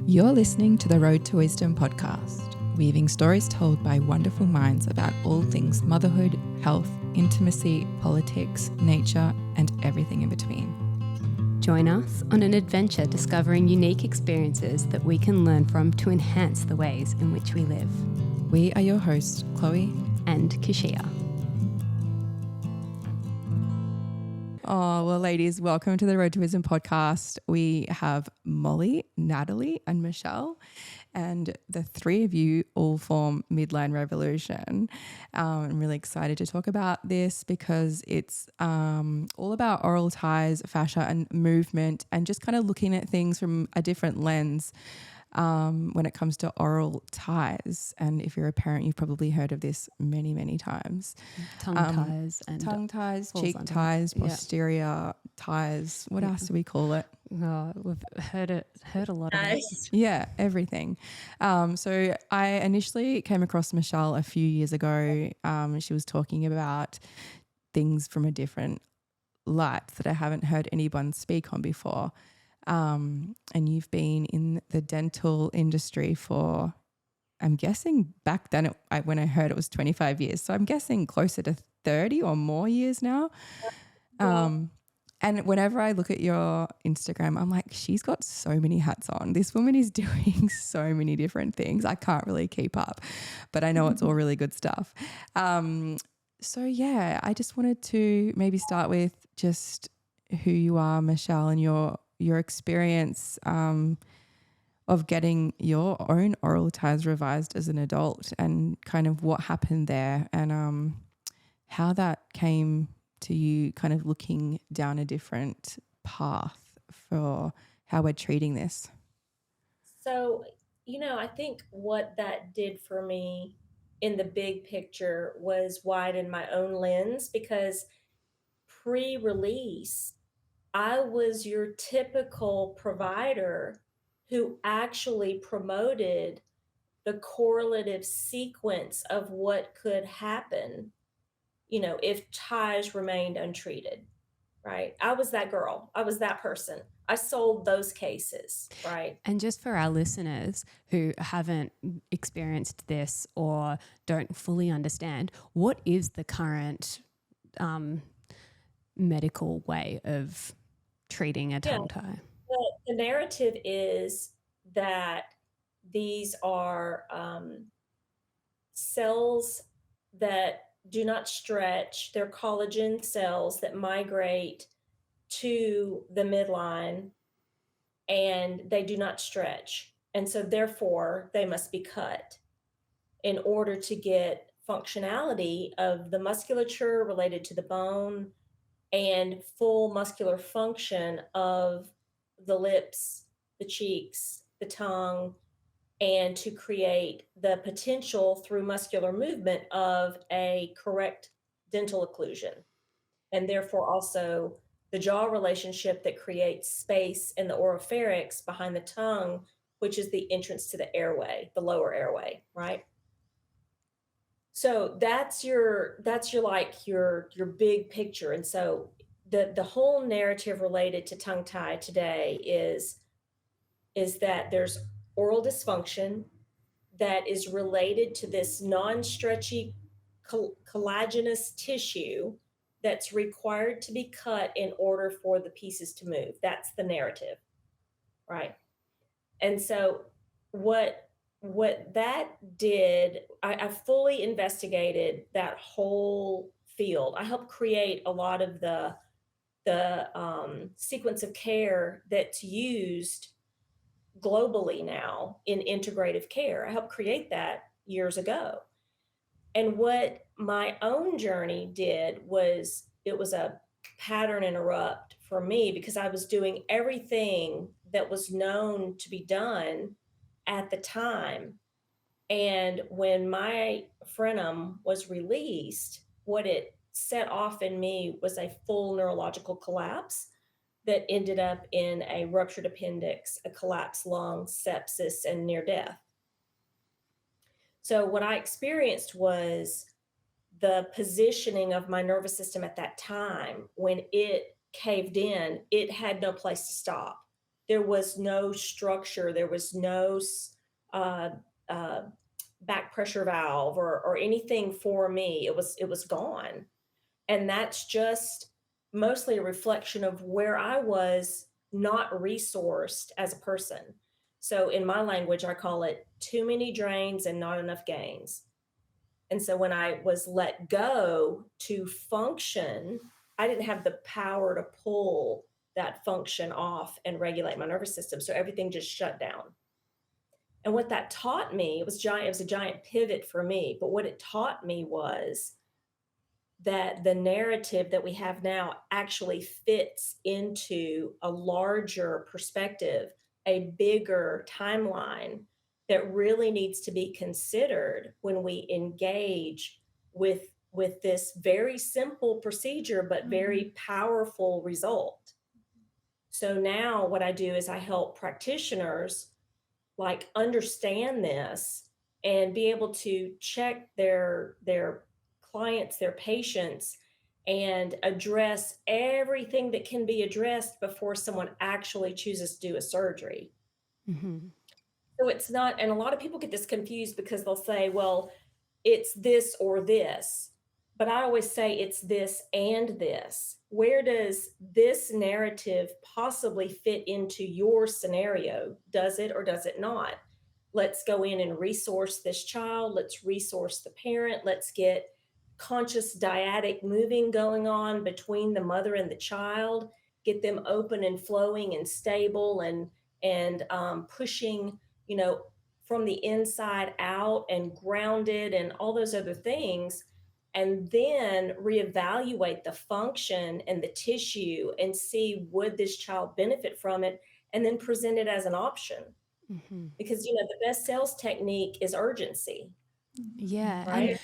You're listening to the Road to Wisdom podcast, weaving stories told by wonderful minds about all things motherhood, health, intimacy, politics, nature, and everything in between. Join us on an adventure discovering unique experiences that we can learn from to enhance the ways in which we live. We are your hosts, Chloe and Keshia. Oh, well, ladies, welcome to the Road to Wisdom podcast. We have Molly, Natalie, and Michale, and the three of you all form Midline Revolution. I'm really excited to talk about this because it's all about oral ties, fascia, and movement, and just kind of looking at things from a different lens when it comes to oral ties. And if you're a parent, you've probably heard of this many, many times. Tongue ties, cheek ties, posterior ties. What else do we call it? Oh, we've heard a lot of it. Yeah, everything. So I initially came across Michale a few years ago. She was talking about things from a different light that I haven't heard anyone speak on before. And you've been in the dental industry for, I'm guessing back then when I heard it was 25 years. So I'm guessing closer to 30 or more years now. And whenever I look at your Instagram, I'm like, she's got so many hats on. This woman is doing so many different things. I can't really keep up, but I know it's all really good stuff. So yeah, I just wanted to maybe start with just who you are, Michale, and your experience of getting your own oral ties revised as an adult, and kind of what happened there, and how that came to you kind of looking down a different path for how we're treating this. So, I think what that did for me in the big picture was widen my own lens, because pre-release, I was your typical provider who actually promoted the correlative sequence of what could happen, if ties remained untreated, right? I was that girl. I was that person. I sold those cases, right? And just for our listeners who haven't experienced this or don't fully understand, what is the current medical way of treating a tongue tie? The narrative is that these are cells that do not stretch. They're collagen cells that migrate to the midline, and they do not stretch. And so therefore they must be cut in order to get functionality of the musculature related to the bone and full muscular function of the lips, the cheeks, the tongue, and to create the potential through muscular movement of a correct dental occlusion. And therefore also the jaw relationship that creates space in the oropharynx behind the tongue, which is the entrance to the airway, the lower airway, right? So that's your big picture. And so the whole narrative related to tongue tie today is that there's oral dysfunction that is related to this non-stretchy collagenous tissue that's required to be cut in order for the pieces to move. That's the narrative, right? And so what that did, I fully investigated that whole field. I helped create a lot of the sequence of care that's used globally now in integrative care. I helped create that years ago. And what my own journey did was, it was a pattern interrupt for me, because I was doing everything that was known to be done at the time. And when my frenum was released, what it set off in me was a full neurological collapse that ended up in a ruptured appendix, a collapsed lung, sepsis, and near death. So what I experienced was the positioning of my nervous system at that time. When it caved in, it had no place to stop. there was no structure, there was no uh, uh, back pressure valve or anything for me. It was gone, and that's just mostly a reflection of where I was not resourced as a person. So in my language, I call it too many drains and not enough gains. And so when I was let go to function, I didn't have the power to pull that function off and regulate my nervous system. So everything just shut down. And what that taught me, it was giant, it was a giant pivot for me. But what it taught me was that the narrative that we have now actually fits into a larger perspective, a bigger timeline that really needs to be considered when we engage with this very simple procedure but very powerful result. So now what I do is I help practitioners like understand this and be able to check their clients, their patients, and address everything that can be addressed before someone actually chooses to do a surgery. Mm-hmm. So it's not, and a lot of people get this confused because they'll say, well, it's this or this. But I always say it's this and this. Where does this narrative possibly fit into your scenario? Does it or does it not? Let's go in and resource this child. Let's resource the parent. Let's get conscious dyadic moving going on between the mother and the child. Get them open and flowing and stable and pushing, you know, from the inside out and grounded and all those other things, and then reevaluate the function and the tissue and see would this child benefit from it, and then present it as an option. Mm-hmm. Because, you know, the best sales technique is urgency. Yeah, Right. and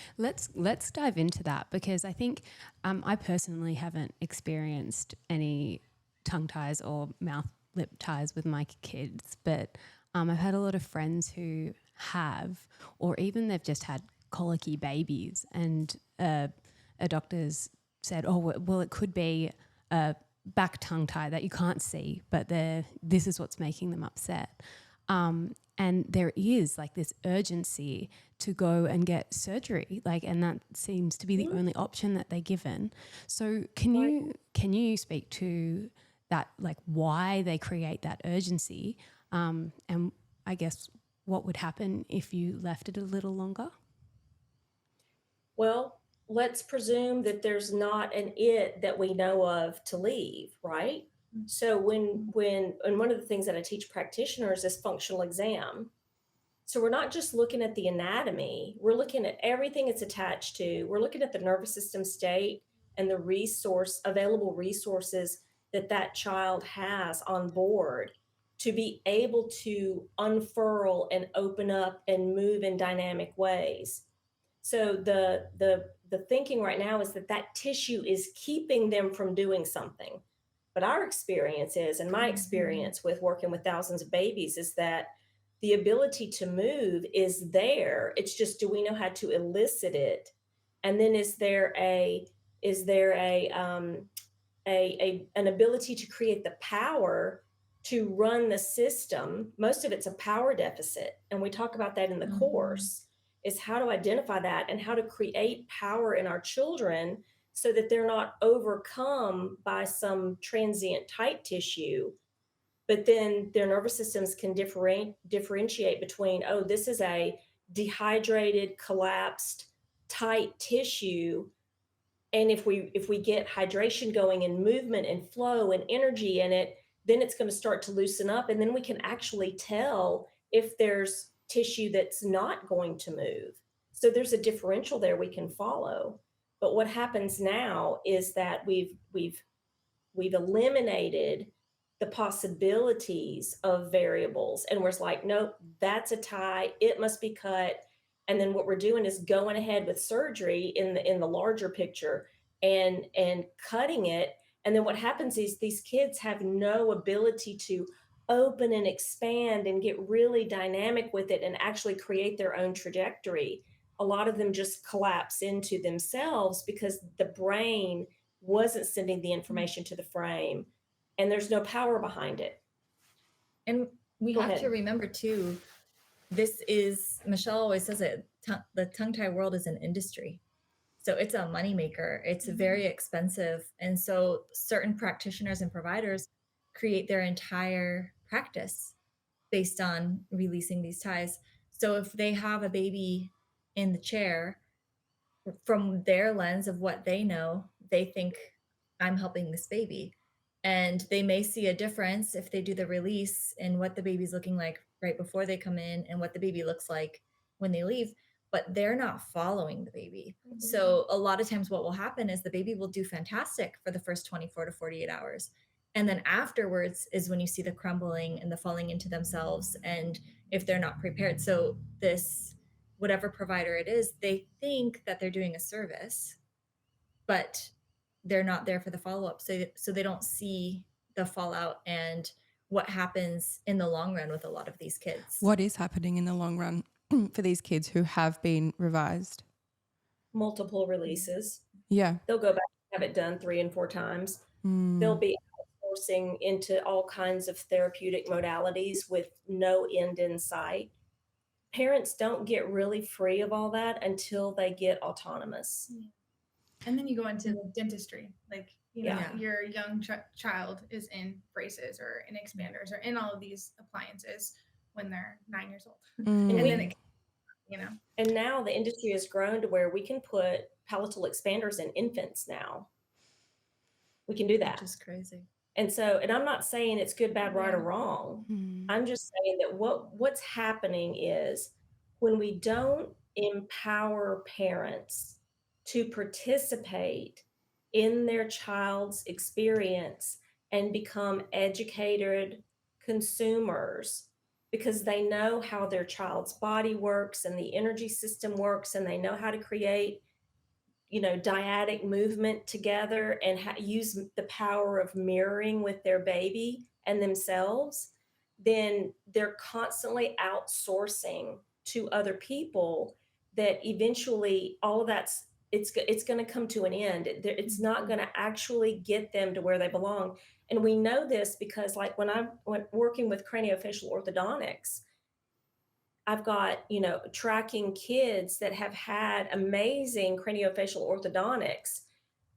let's dive into that, because I think I personally haven't experienced any tongue ties or mouth lip ties with my kids, but I've had a lot of friends who have, or even they've just had colicky babies, and a doctor's said, oh well, it could be a back tongue tie that you can't see, but this is what's making them upset. And there is like this urgency to go and get surgery, like, and that seems to be the only option that they're given. So can you speak to that, like why they create that urgency, and I guess what would happen if you left it a little longer? Well, let's presume that there's not an it that we know of to leave, right? So and one of the things that I teach practitioners is functional exam. So we're not just looking at the anatomy, we're looking at everything it's attached to. We're looking at the nervous system state and the available resources that that child has on board to be able to unfurl and open up and move in dynamic ways. So the thinking right now is that that tissue is keeping them from doing something. But our experience is, and my experience with working with thousands of babies, is that the ability to move is there. It's just, do we know how to elicit it? And then is there an ability to create the power to run the system? Most of it's a power deficit, and we talk about that in the course, is how to identify that and how to create power in our children so that they're not overcome by some transient tight tissue, but then their nervous systems can differentiate between, oh, this is a dehydrated, collapsed, tight tissue. And if we get hydration going and movement and flow and energy in it, then it's going to start to loosen up. And then we can actually tell if there's tissue that's not going to move. So there's a differential there we can follow. But what happens now is that we've eliminated the possibilities of variables, and we're like, nope, that's a tie, it must be cut. And then what we're doing is going ahead with surgery in the larger picture and cutting it. And then what happens is these kids have no ability to open and expand and get really dynamic with it and actually create their own trajectory. A lot of them just collapse into themselves because the brain wasn't sending the information to the frame, and there's no power behind it. And we Go have ahead. to remember too, this is, Michelle always says it, the tongue tie world is an industry. So it's a moneymaker. It's very expensive. And so certain practitioners and providers create their entire practice based on releasing these ties. So if they have a baby in the chair, from their lens of what they know, they think I'm helping this baby. And they may see a difference if they do the release in what the baby's looking like right before they come in and what the baby looks like when they leave, but they're not following the baby. Mm-hmm. So a lot of times what will happen is the baby will do fantastic for the first 24 to 48 hours. And then afterwards is when you see the crumbling and the falling into themselves, and if they're not prepared. So this, whatever provider it is, they think that they're doing a service, but they're not there for the follow-up. So they don't see the fallout and what happens in the long run with a lot of these kids. What is happening in the long run for these kids who have been revised? Multiple releases. Yeah. They'll go back and have it done 3 and 4 times. They'll be outsourcing into all kinds of therapeutic modalities with no end in sight. Parents don't get really free of all that until they get autonomous. And then you go into dentistry, like, you know, Yeah. your young child is in braces or in expanders or in all of these appliances when they're 9 years old. And And we- then it, you know, And now the industry has grown to where we can put palatal expanders in infants now. We can do that. Which is crazy. And so, and I'm not saying it's good, bad, right, or wrong. I'm just saying that what's happening is when we don't empower parents to participate in their child's experience and become educated consumers, because they know how their child's body works and the energy system works, and they know how to create, you know, dyadic movement together and use the power of mirroring with their baby and themselves, then they're constantly outsourcing to other people that eventually all of that's, it's going to come to an end. It's not going to actually get them to where they belong. And we know this because, like, when I'm working with craniofacial orthodontics, I've got, you know, tracking kids that have had amazing craniofacial orthodontics,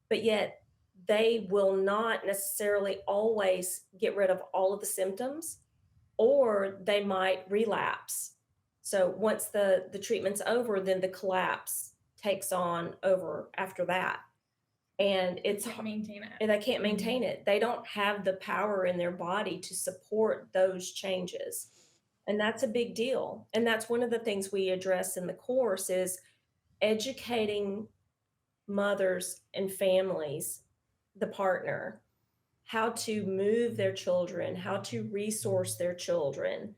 but yet they will not necessarily always get rid of all of the symptoms, or they might relapse. So once the treatment's over, then the collapse takes on over after that. And it's can't maintain it. And they can't maintain it. They don't have the power in their body to support those changes. And that's a big deal. And that's one of the things we address in the course is educating mothers and families, the partner, how to move their children, how to resource their children,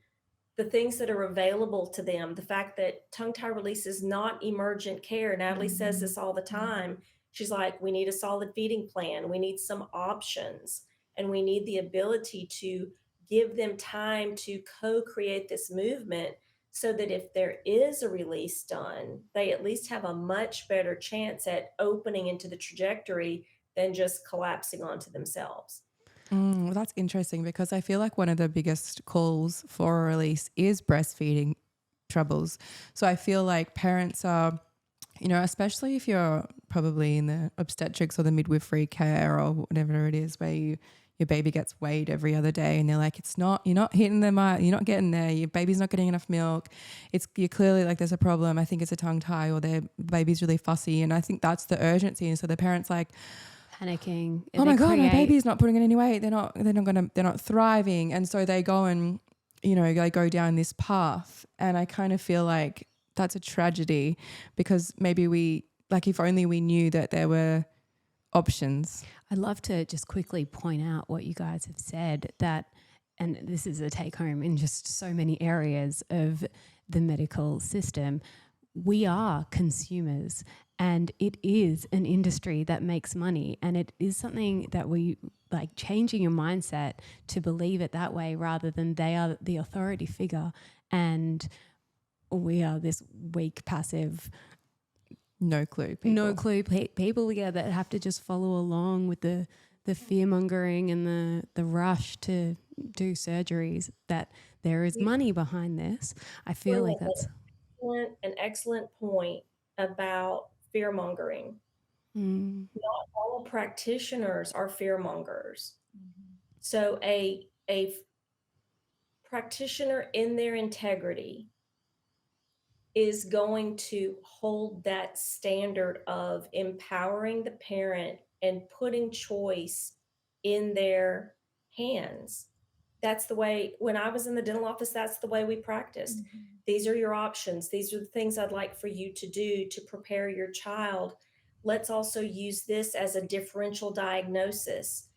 the things that are available to them, the fact that tongue tie release is not emergent care. Natalie says this all the time. She's like, we need a solid feeding plan. We need some options, and we need the ability to give them time to co-create this movement so that if there is a release done, they at least have a much better chance at opening into the trajectory than just collapsing onto themselves. Well, that's interesting, because I feel like one of the biggest calls for a release is breastfeeding troubles. So I feel like parents are, you know, especially if you're probably in the obstetrics or the midwifery care or whatever it is, where your baby gets weighed every other day and they're like, you're not hitting the mark, you're not getting there, your baby's not getting enough milk. You're clearly like, there's a problem. I think it's a tongue tie, or their baby's really fussy. And I think that's the urgency. And so the parents like, panicking. oh my God, my baby's not putting in any weight. They're not thriving. And so they go and, you know, they go down this path. And I kind of feel like that's a tragedy, because maybe if only we knew that there were options. I'd love to just quickly point out what you guys have said, that, and this is a take home in just so many areas of the medical system, we are consumers, and it is an industry that makes money, and it is something that we like, changing your mindset to believe it that way rather than they are the authority figure and we are this weak, passive, no clue people that have to just follow along with the fear mongering and the rush to do surgeries, that there is money behind this. I feel like that's an excellent point about fear mongering. Not all practitioners are fear mongers. So a practitioner in their integrity is going to hold that standard of empowering the parent and putting choice in their hands. That's the way, when I was in the dental office, that's the way we practiced. These are your options. These are the things I'd like for you to do to prepare your child. Let's also use this as a differential diagnosis.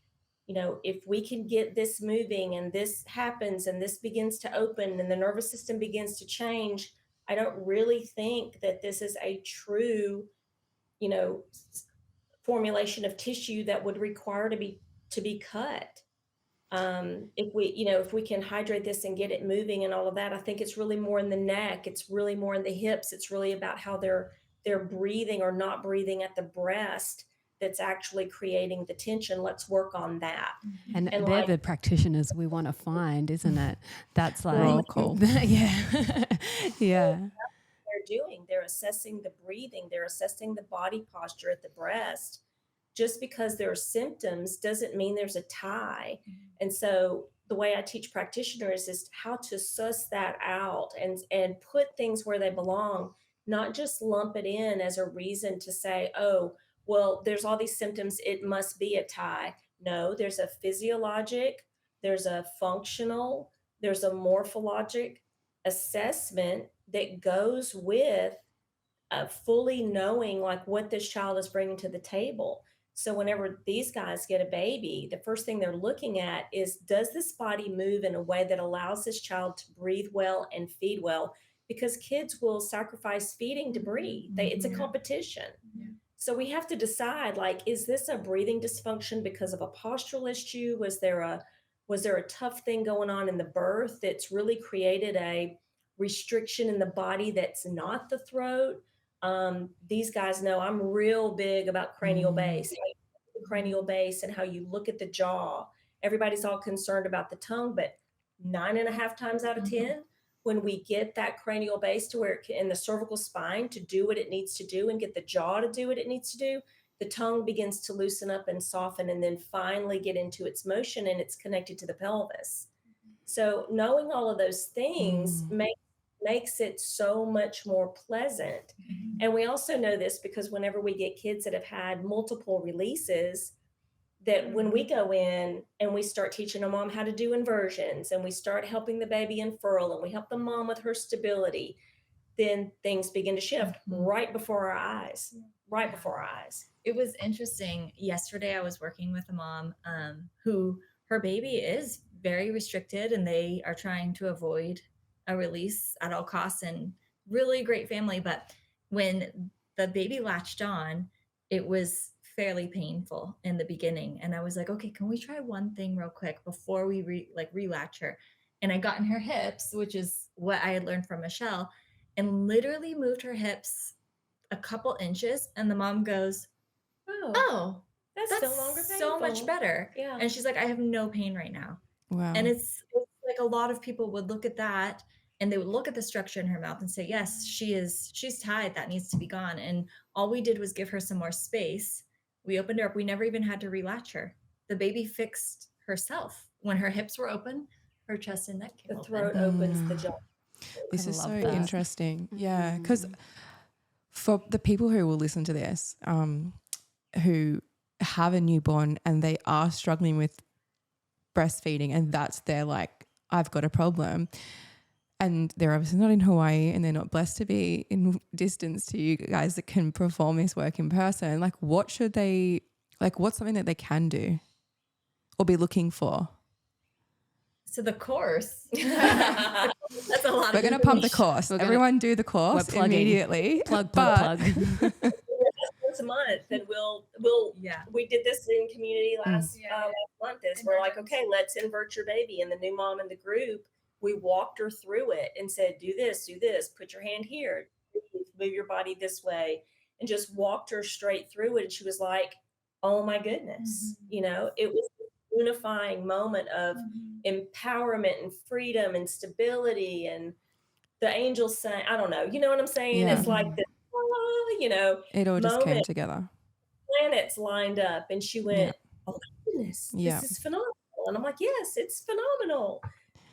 You know, if we can get this moving and this happens and this begins to open and the nervous system begins to change, I don't really think that this is a true, you know, formulation of tissue that would require to be cut. If we, you know, if we can hydrate this and get it moving and all of that, I think it's really more in the neck. It's really more in the hips. It's really about how they're breathing or not breathing at the breast that's actually creating the tension. Let's work on that. And they're like, the practitioners we want to find, isn't it? That's like, cool. Yeah. Yeah. They're doing, they're assessing the breathing, they're assessing the body posture at the breast. Just because there are symptoms doesn't mean there's a tie. And so the way I teach practitioners is how to suss that out and put things where they belong, not just lump it in as a reason to say, oh, well, there's all these symptoms, it must be a tie. No, there's a physiologic, there's a functional, there's a morphologic assessment that goes with fully knowing like what this child is bringing to the table. So whenever these guys get a baby, the first thing they're looking at is, does this body move in a way that allows this child to breathe well and feed well? Because kids will sacrifice feeding to breathe. It's a competition. So we have to decide, like, is this a breathing dysfunction because of a postural issue? Was there a tough thing going on in the birth that's really created a restriction in the body that's not the throat? These guys know I'm real big about cranial base, the cranial base and how you look at the jaw. Everybody's all concerned about the tongue, but 9.5 times out of 10, when we get that cranial base to where it can, and the cervical spine to do what it needs to do and get the jaw to do what it needs to do, the tongue begins to loosen up and soften and then finally get into its motion, and it's connected to the pelvis. So knowing all of those things makes it so much more pleasant. And we also know this because whenever we get kids that have had multiple releases, that when we go in and we start teaching a mom how to do inversions and we start helping the baby unfurl and we help the mom with her stability, then things begin to shift right before our eyes, right before our eyes. It was interesting. Yesterday, I was working with a mom who her baby is very restricted and they are trying to avoid a release at all costs, and really great family. But when the baby latched on, it was fairly painful in the beginning. And I was like, okay, can we try one thing real quick before we relatch her? And I got in her hips, which is what I had learned from Michale, and literally moved her hips a couple inches. And the mom goes, oh, that's no longer painful. So much better. Yeah. And she's like, I have no pain right now. Wow. And it's like a lot of people would look at that and they would look at the structure in her mouth and say, yes, she's tied. That needs to be gone. And all we did was give her some more space. We opened her up. We never even had to relatch her. The baby fixed herself. When her hips were open, her chest and neck came The open. throat opens, the jaw. This is so that. interesting. Yeah, because for the people who will listen to this, who have a newborn and they are struggling with breastfeeding and that's their like, I've got a problem, and they're obviously not in Hawaii and they're not blessed to be in distance to you guys that can perform this work in person, like what should they, like what's something that they can do or be looking for? So the course, that's a lot. We're going to pump the course. Everyone do the course immediately. Plug. Once a month, and we'll Yeah. we did this in community last month. Is we're like, okay, let's invert your baby. And the new mom in the group, we walked her through it and said, do this, put your hand here, move your body this way, and just walked her straight through it. And she was like, oh my goodness, you know, it was unifying moment of empowerment and freedom and stability, and the angels saying, I don't know, you know what I'm saying? Yeah. It's like this, you know, It all just came moment, together. planets lined up, and she Yeah. went, oh my goodness, Yeah. this is phenomenal. And I'm like, yes, it's phenomenal.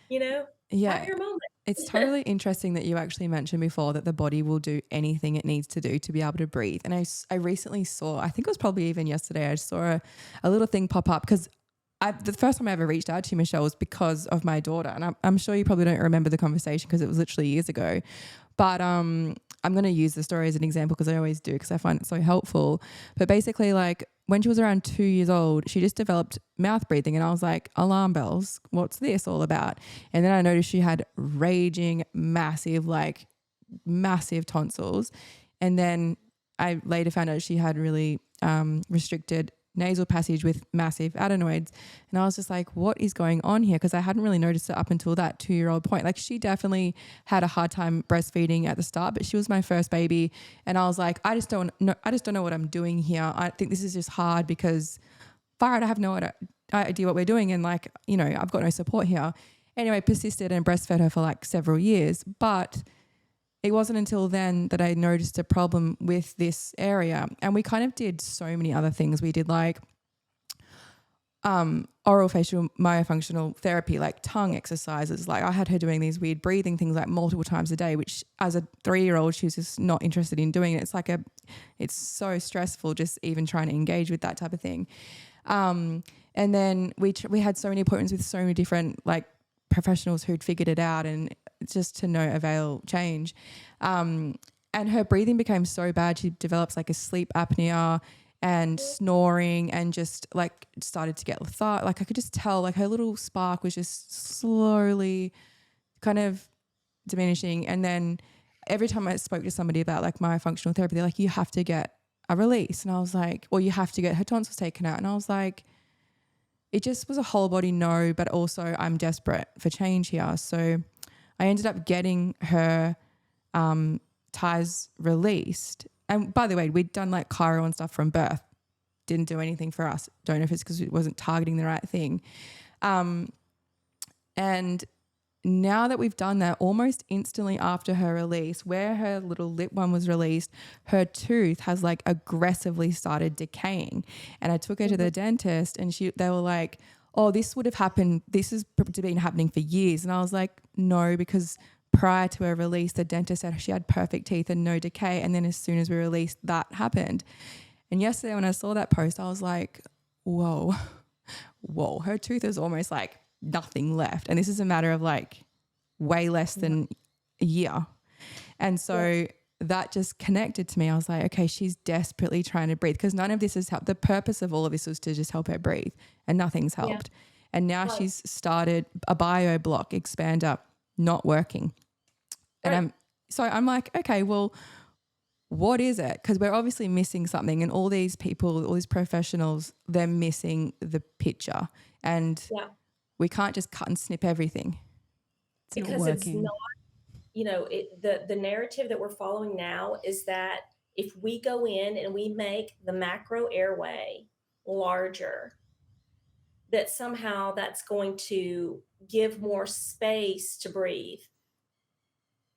You know, have Yeah. your moment. It's totally interesting that you actually mentioned before that the body will do anything it needs to do to be able to breathe. And I recently saw, I think it was probably even yesterday, I saw a little thing pop up because the first time I ever reached out to you, Michale, was because of my daughter. And I'm sure you probably don't remember the conversation because it was literally years ago. But I'm going to use the story as an example because I always do because I find it so helpful. But basically, like when she was around 2 years old, she just developed mouth breathing. And I was like, alarm bells, what's this all about? And then I noticed she had raging, massive tonsils. And then I later found out she had really restricted nasal passage with massive adenoids. And I was just like, what is going on here? Because I hadn't really noticed it up until that 2-year-old point. Like she definitely had a hard time breastfeeding at the start, but she was my first baby. And I was like, I just don't know what I'm doing here. I think this is just hard because far out, I have no idea what we're doing. And like, you know, I've got no support here. Anyway, persisted and breastfed her for like several years. But it wasn't until then that I noticed a problem with this area. And we kind of did so many other things. We did like oral facial myofunctional therapy, like tongue exercises. Like I had her doing these weird breathing things like multiple times a day, which as a 3-year-old, she was just not interested in doing it. It's so stressful just even trying to engage with that type of thing. And then we had so many appointments with so many different like professionals who'd figured it out, and just to no avail change. And her breathing became so bad. She develops like a sleep apnea and snoring, and just like started to get lethargic. Like I could just tell like her little spark was just slowly kind of diminishing. And then every time I spoke to somebody about like myofunctional therapy, they're like, you have to get a release. And I was like, or you have to get her tonsils taken out. And I was like, it just was a whole body no, but also I'm desperate for change here. So I ended up getting her ties released. And by the way, we'd done like chiro and stuff from birth. Didn't do anything for us. Don't know if it's because it wasn't targeting the right thing. And now that we've done that, almost instantly after her release, where her little lip one was released, her tooth has like aggressively started decaying. And I took her to the dentist, and they were like, oh, this would have happened. This has been happening for years. And I was like, no, because prior to her release, the dentist said she had perfect teeth and no decay. And then as soon as we released, that happened. And yesterday when I saw that post, I was like, whoa, her tooth is almost like nothing left. And this is a matter of like way less than a year. And so that just connected to me. I was like, okay, she's desperately trying to breathe, because none of this has helped. The purpose of all of this was to just help her breathe, and nothing's helped. And now she's started a bio block expander not working. And I'm like, okay, well, what is it? Because we're obviously missing something, and all these people, all these professionals, they're missing the picture, and we can't just cut and snip everything. It's not working. It's not, you know, the narrative that we're following now is that if we go in and we make the macro airway larger, that somehow that's going to give more space to breathe.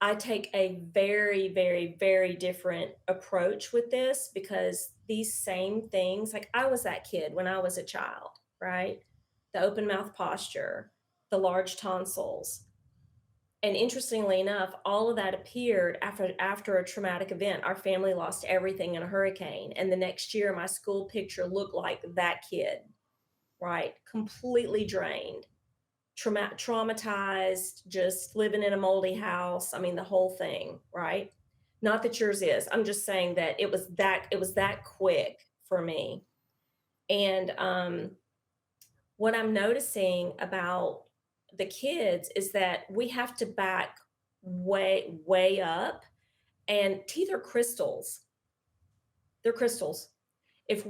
I take a very, very, very different approach with this, because these same things, like I was that kid when I was a child, right? The open mouth posture, the large tonsils. And interestingly enough, all of that appeared after a traumatic event. Our family lost everything in a hurricane. And the next year, my school picture looked like that kid, right? Completely drained, traumatized, just living in a moldy house. I mean, the whole thing, right? Not that yours is. I'm just saying that it was that quick for me. And what I'm noticing about the kids is that we have to back way up, and teeth are crystals. They're crystals. If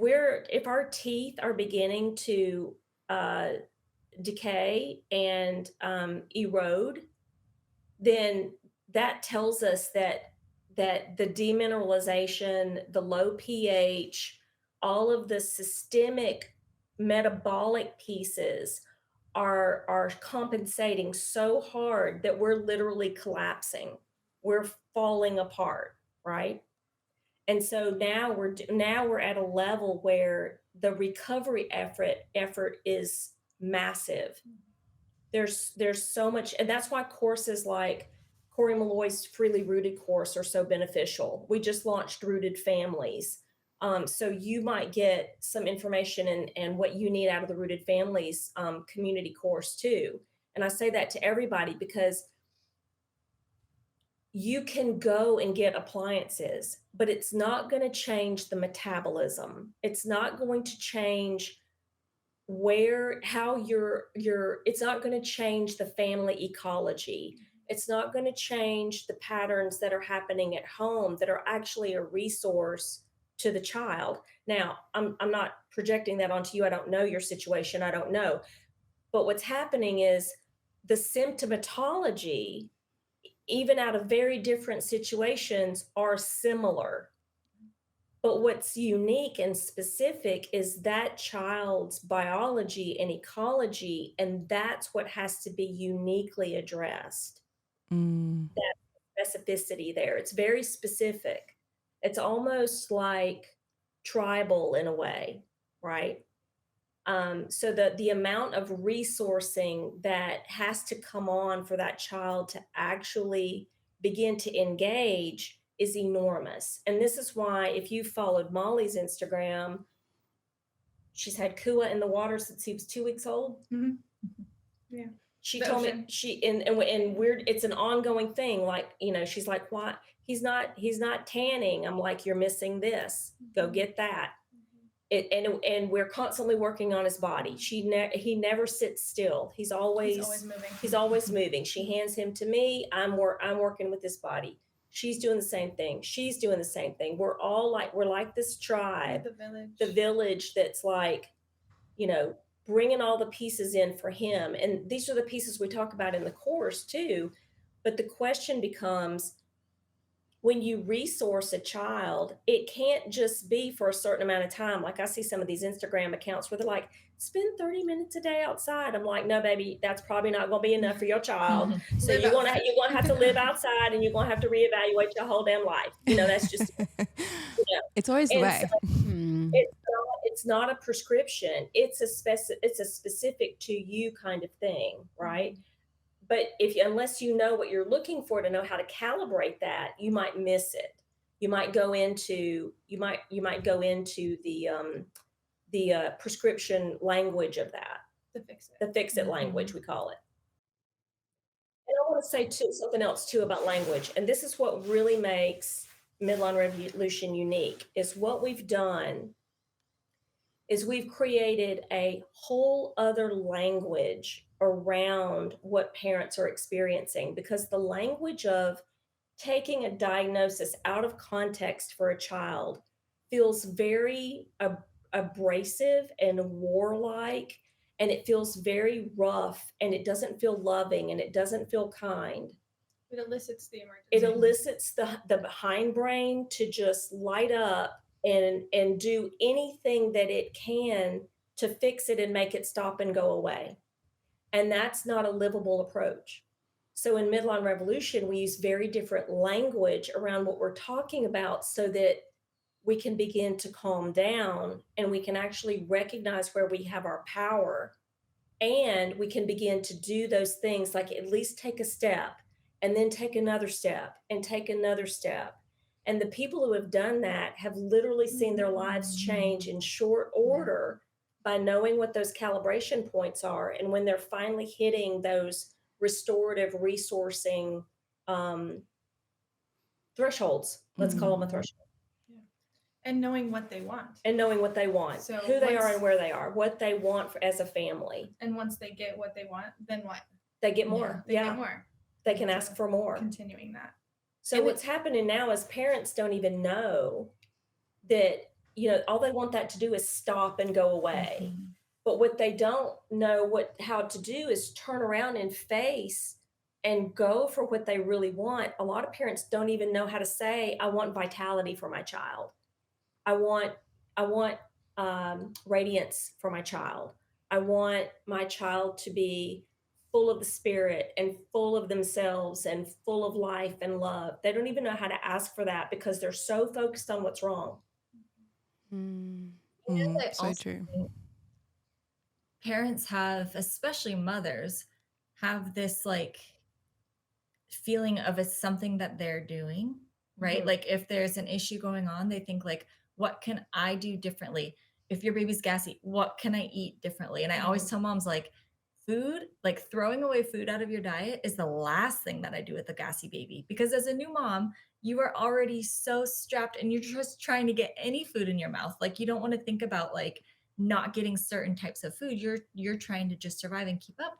our teeth are beginning to decay and erode, then that tells us that the demineralization, the low pH, all of the systemic metabolic pieces are compensating so hard that we're literally collapsing. We're falling apart, right? And so now we're at a level where the recovery effort is massive. There's so much, and that's why courses like Corey Malloy's Freely Rooted course are so beneficial. We just launched Rooted Families. So you might get some information and what you need out of the Rooted Families community course too. And I say that to everybody because you can go and get appliances, but it's not going to change the metabolism. It's not going to change how it's not going to change the family ecology. It's not going to change the patterns that are happening at home that are actually a resource to the child. Now, I'm not projecting that onto you. I don't know your situation. I don't know. But what's happening is the symptomatology, even out of very different situations, are similar. But what's unique and specific is that child's biology and ecology, and that's what has to be uniquely addressed. That specificity there. It's very specific. It's almost like tribal in a way, right? So the amount of resourcing that has to come on for that child to actually begin to engage is enormous. And this is why, if you followed Molly's Instagram, she's had Kua in the water since he was 2 weeks old. Mm-hmm. Yeah. She told me and weird, it's an ongoing thing. Like, she's like, why? He's not tanning. I'm like, you're missing this. Go get that. And we're constantly working on his body. He never sits still. He's always moving. He's always moving. She hands him to me. I'm working with his body. She's doing the same thing. She's doing the same thing. We're like this tribe, the village that's like, bringing all the pieces in for him. And these are the pieces we talk about in the course too. But the question becomes, when you resource a child, it can't just be for a certain amount of time. Like I see some of these Instagram accounts where they're like, spend 30 minutes a day outside. I'm like, no, baby, that's probably not going to be enough for your child. So you're going to have to live outside, and you're going to have to reevaluate your whole damn life. That's just, it's always the way. So it's not a prescription. It's a specific to you kind of thing. Right. But unless you know what you're looking for to know how to calibrate that, you might miss it. You might go into the prescription language of that. The fix it language, we call it. And I want to say something else too about language. And this is what really makes Midline Revolution unique, is what we've done is we've created a whole other language around what parents are experiencing, because the language of taking a diagnosis out of context for a child feels very abrasive and warlike, and it feels very rough, and it doesn't feel loving, and it doesn't feel kind. It elicits the emergency. It elicits the hindbrain to just light up and do anything that it can to fix it and make it stop and go away. And that's not a livable approach. So in Midline Revolution, we use very different language around what we're talking about so that we can begin to calm down, and we can actually recognize where we have our power, and we can begin to do those things, like at least take a step and then take another step and take another step. And the people who have done that have literally seen their lives change in short order by knowing what those calibration points are. And when they're finally hitting those restorative resourcing thresholds, let's call them a threshold. Yeah. And knowing what they want. So who they are and where they are, what they want as a family. And once they get what they want, then what? They get more. They get more. They can ask for more. Continuing that. So what's happening now is parents don't even know that, all they want that to do is stop and go away. But what they don't know how to do is turn around and face and go for what they really want. A lot of parents don't even know how to say, I want vitality for my child. I want radiance for my child. I want my child to be full of the spirit and full of themselves and full of life and love. They don't even know how to ask for that because they're so focused on what's wrong. Mm. I So also true. think parents have, especially mothers, have this like feeling of it's something that they're doing, right? Mhm. Like if there's an issue going on, they think like, what can I do differently? If your baby's gassy, what can I eat differently? And I always tell moms like food, like throwing away food out of your diet is the last thing that I do with a gassy baby. Because as a new mom, you are already so strapped and you're just trying to get any food in your mouth. Like you don't want to think about like not getting certain types of food. You're trying to just survive and keep up.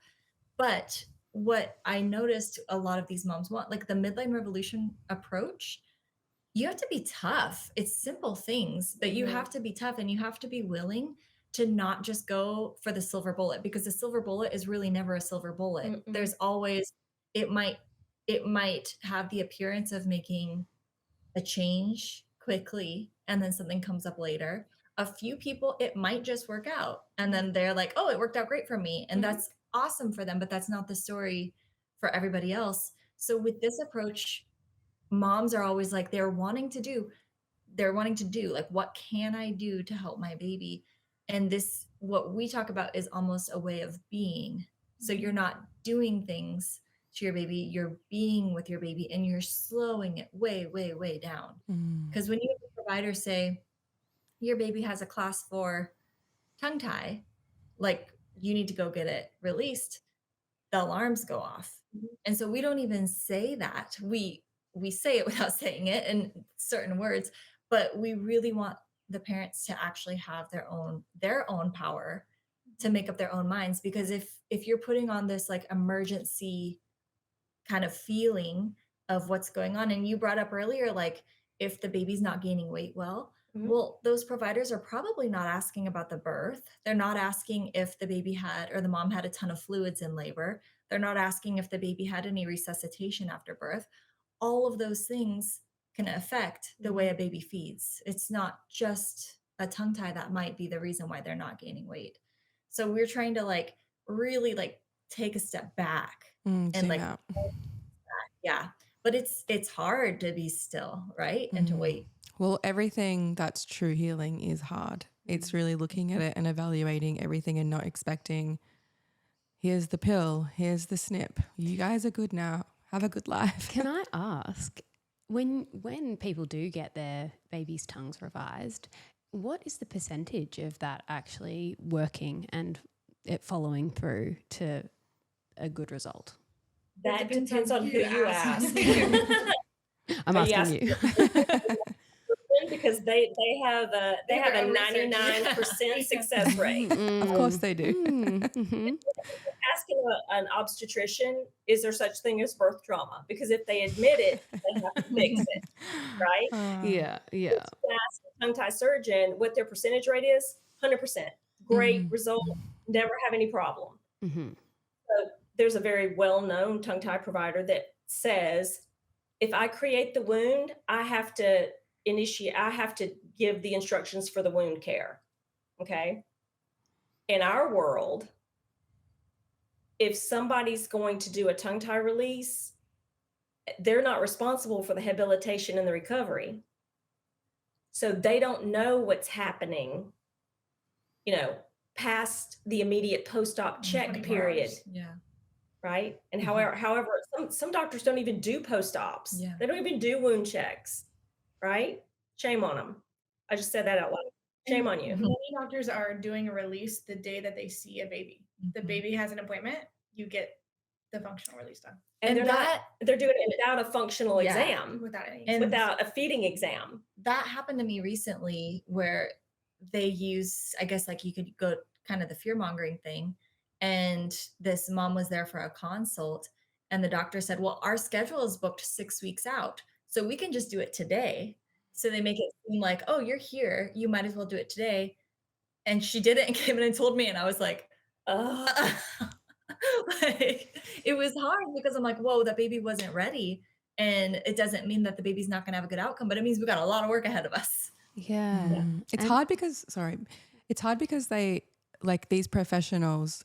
But what I noticed a lot of these moms want, like the midline revolution approach, you have to be tough. It's simple things, but you have to be tough and you have to be willing to not just go for the silver bullet because the silver bullet is really never a silver bullet. Mm-mm. There's always it might it might have the appearance of making a change quickly and then something comes up later. A few people, it might just work out. And then they're like, oh, it worked out great for me. And that's awesome for them, but that's not the story for everybody else. So with this approach, moms are always like, they're wanting to do like, what can I do to help my baby? And this, what we talk about is almost a way of being. So you're not doing things to your baby, you're being with your baby and you're slowing it way, way, way down. Because when you have a provider say, your baby has a class 4 tongue tie, like you need to go get it released, the alarms go off. And so we don't even say that. We say it without saying it in certain words, but we really want the parents to actually have their own power to make up their own minds because if you're putting on this like emergency kind of feeling of what's going on and you brought up earlier like if the baby's not gaining weight well, those providers are probably not asking about the birth. They're not asking if the baby had or the mom had a ton of fluids in labor. They're not asking if the baby had any resuscitation after birth. All of those things can affect the way a baby feeds. It's not just a tongue tie that might be the reason why they're not gaining weight. So we're trying to like really like take a step back and Zoom like out. yeah, but it's hard to be still, right? And to wait. Well, everything that's true healing is hard. It's really looking at it and evaluating everything and not expecting, here's the pill, here's the snip. You guys are good now. Have a good life. Can I ask, when people do get their baby's tongues revised, what is the percentage of that actually working and it following through to a good result? That depends on who you ask. I'm Are you asking you. because they have a 99% success rate. Of course they do. Asking an obstetrician, is there such thing as birth trauma? Because if they admit it, they have to fix it, right? Yeah. Ask a tongue tie surgeon what their percentage rate is. 100%. Great result. Never have any problem. So there's a very well-known tongue tie provider that says, if I create the wound, I have to give the instructions for the wound care. Okay. In our world, if somebody's going to do a tongue tie release, they're not responsible for the habilitation and the recovery. So they don't know what's happening, past the immediate post-op check period. Yeah. Right. And however, some doctors don't even do post-ops. Yeah. They don't even do wound checks. Right. Shame on them. I just said that out loud. Shame on you. Many doctors are doing a release the day that they see a baby. The baby has an appointment, you get the functional release done. And they're doing it without a functional exam, without a feeding exam. That happened to me recently where they use, I guess, like you could go kind of the fear mongering thing. And this mom was there for a consult and the doctor said, well, our schedule is booked 6 weeks out. So we can just do it today. So they make it seem like, oh, you're here. You might as well do it today. And she did it and came in and told me. And I was like, like, it was hard because I'm like, whoa, that baby wasn't ready. And it doesn't mean that the baby's not going to have a good outcome, but it means we got a lot of work ahead of us. Yeah. It's hard because, sorry, It's hard because they, like these professionals,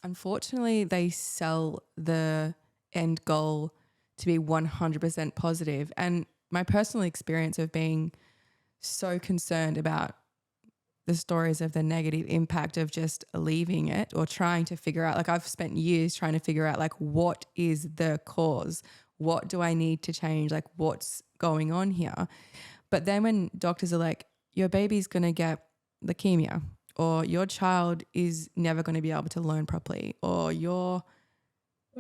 unfortunately, they sell the end goal to be 100% positive. And my personal experience of being so concerned about the stories of the negative impact of just leaving it or trying to figure out, like I've spent years trying to figure out like what is the cause? What do I need to change? Like what's going on here? But then when doctors are like, your baby's going to get leukemia, or your child is never going to be able to learn properly, or you're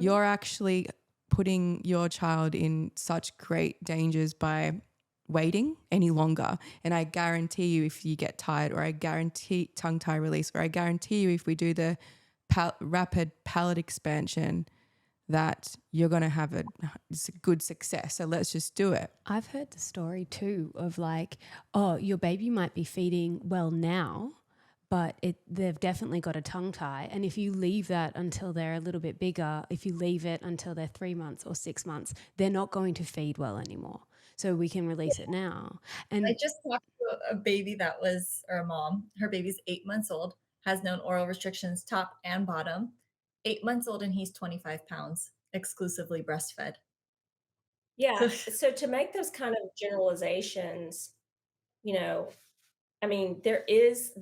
actually putting your child in such great dangers by waiting any longer. And I guarantee you if you get tired, or I guarantee tongue tie release, or I guarantee you if we do the rapid palate expansion, that you're going to have a good success. So let's just do it. I've heard the story too of like, oh, your baby might be feeding well now, but they've definitely got a tongue tie. And if you leave that until they're a little bit bigger, if you leave it until they're 3 months or 6 months, they're not going to feed well anymore. So we can release it now. And I just talked to a baby that was, or a mom, her baby's 8 months old, has known oral restrictions top and bottom. 8 months old, and he's 25 pounds, exclusively breastfed. Yeah. So to make those kind of generalizations, you know, I mean, there is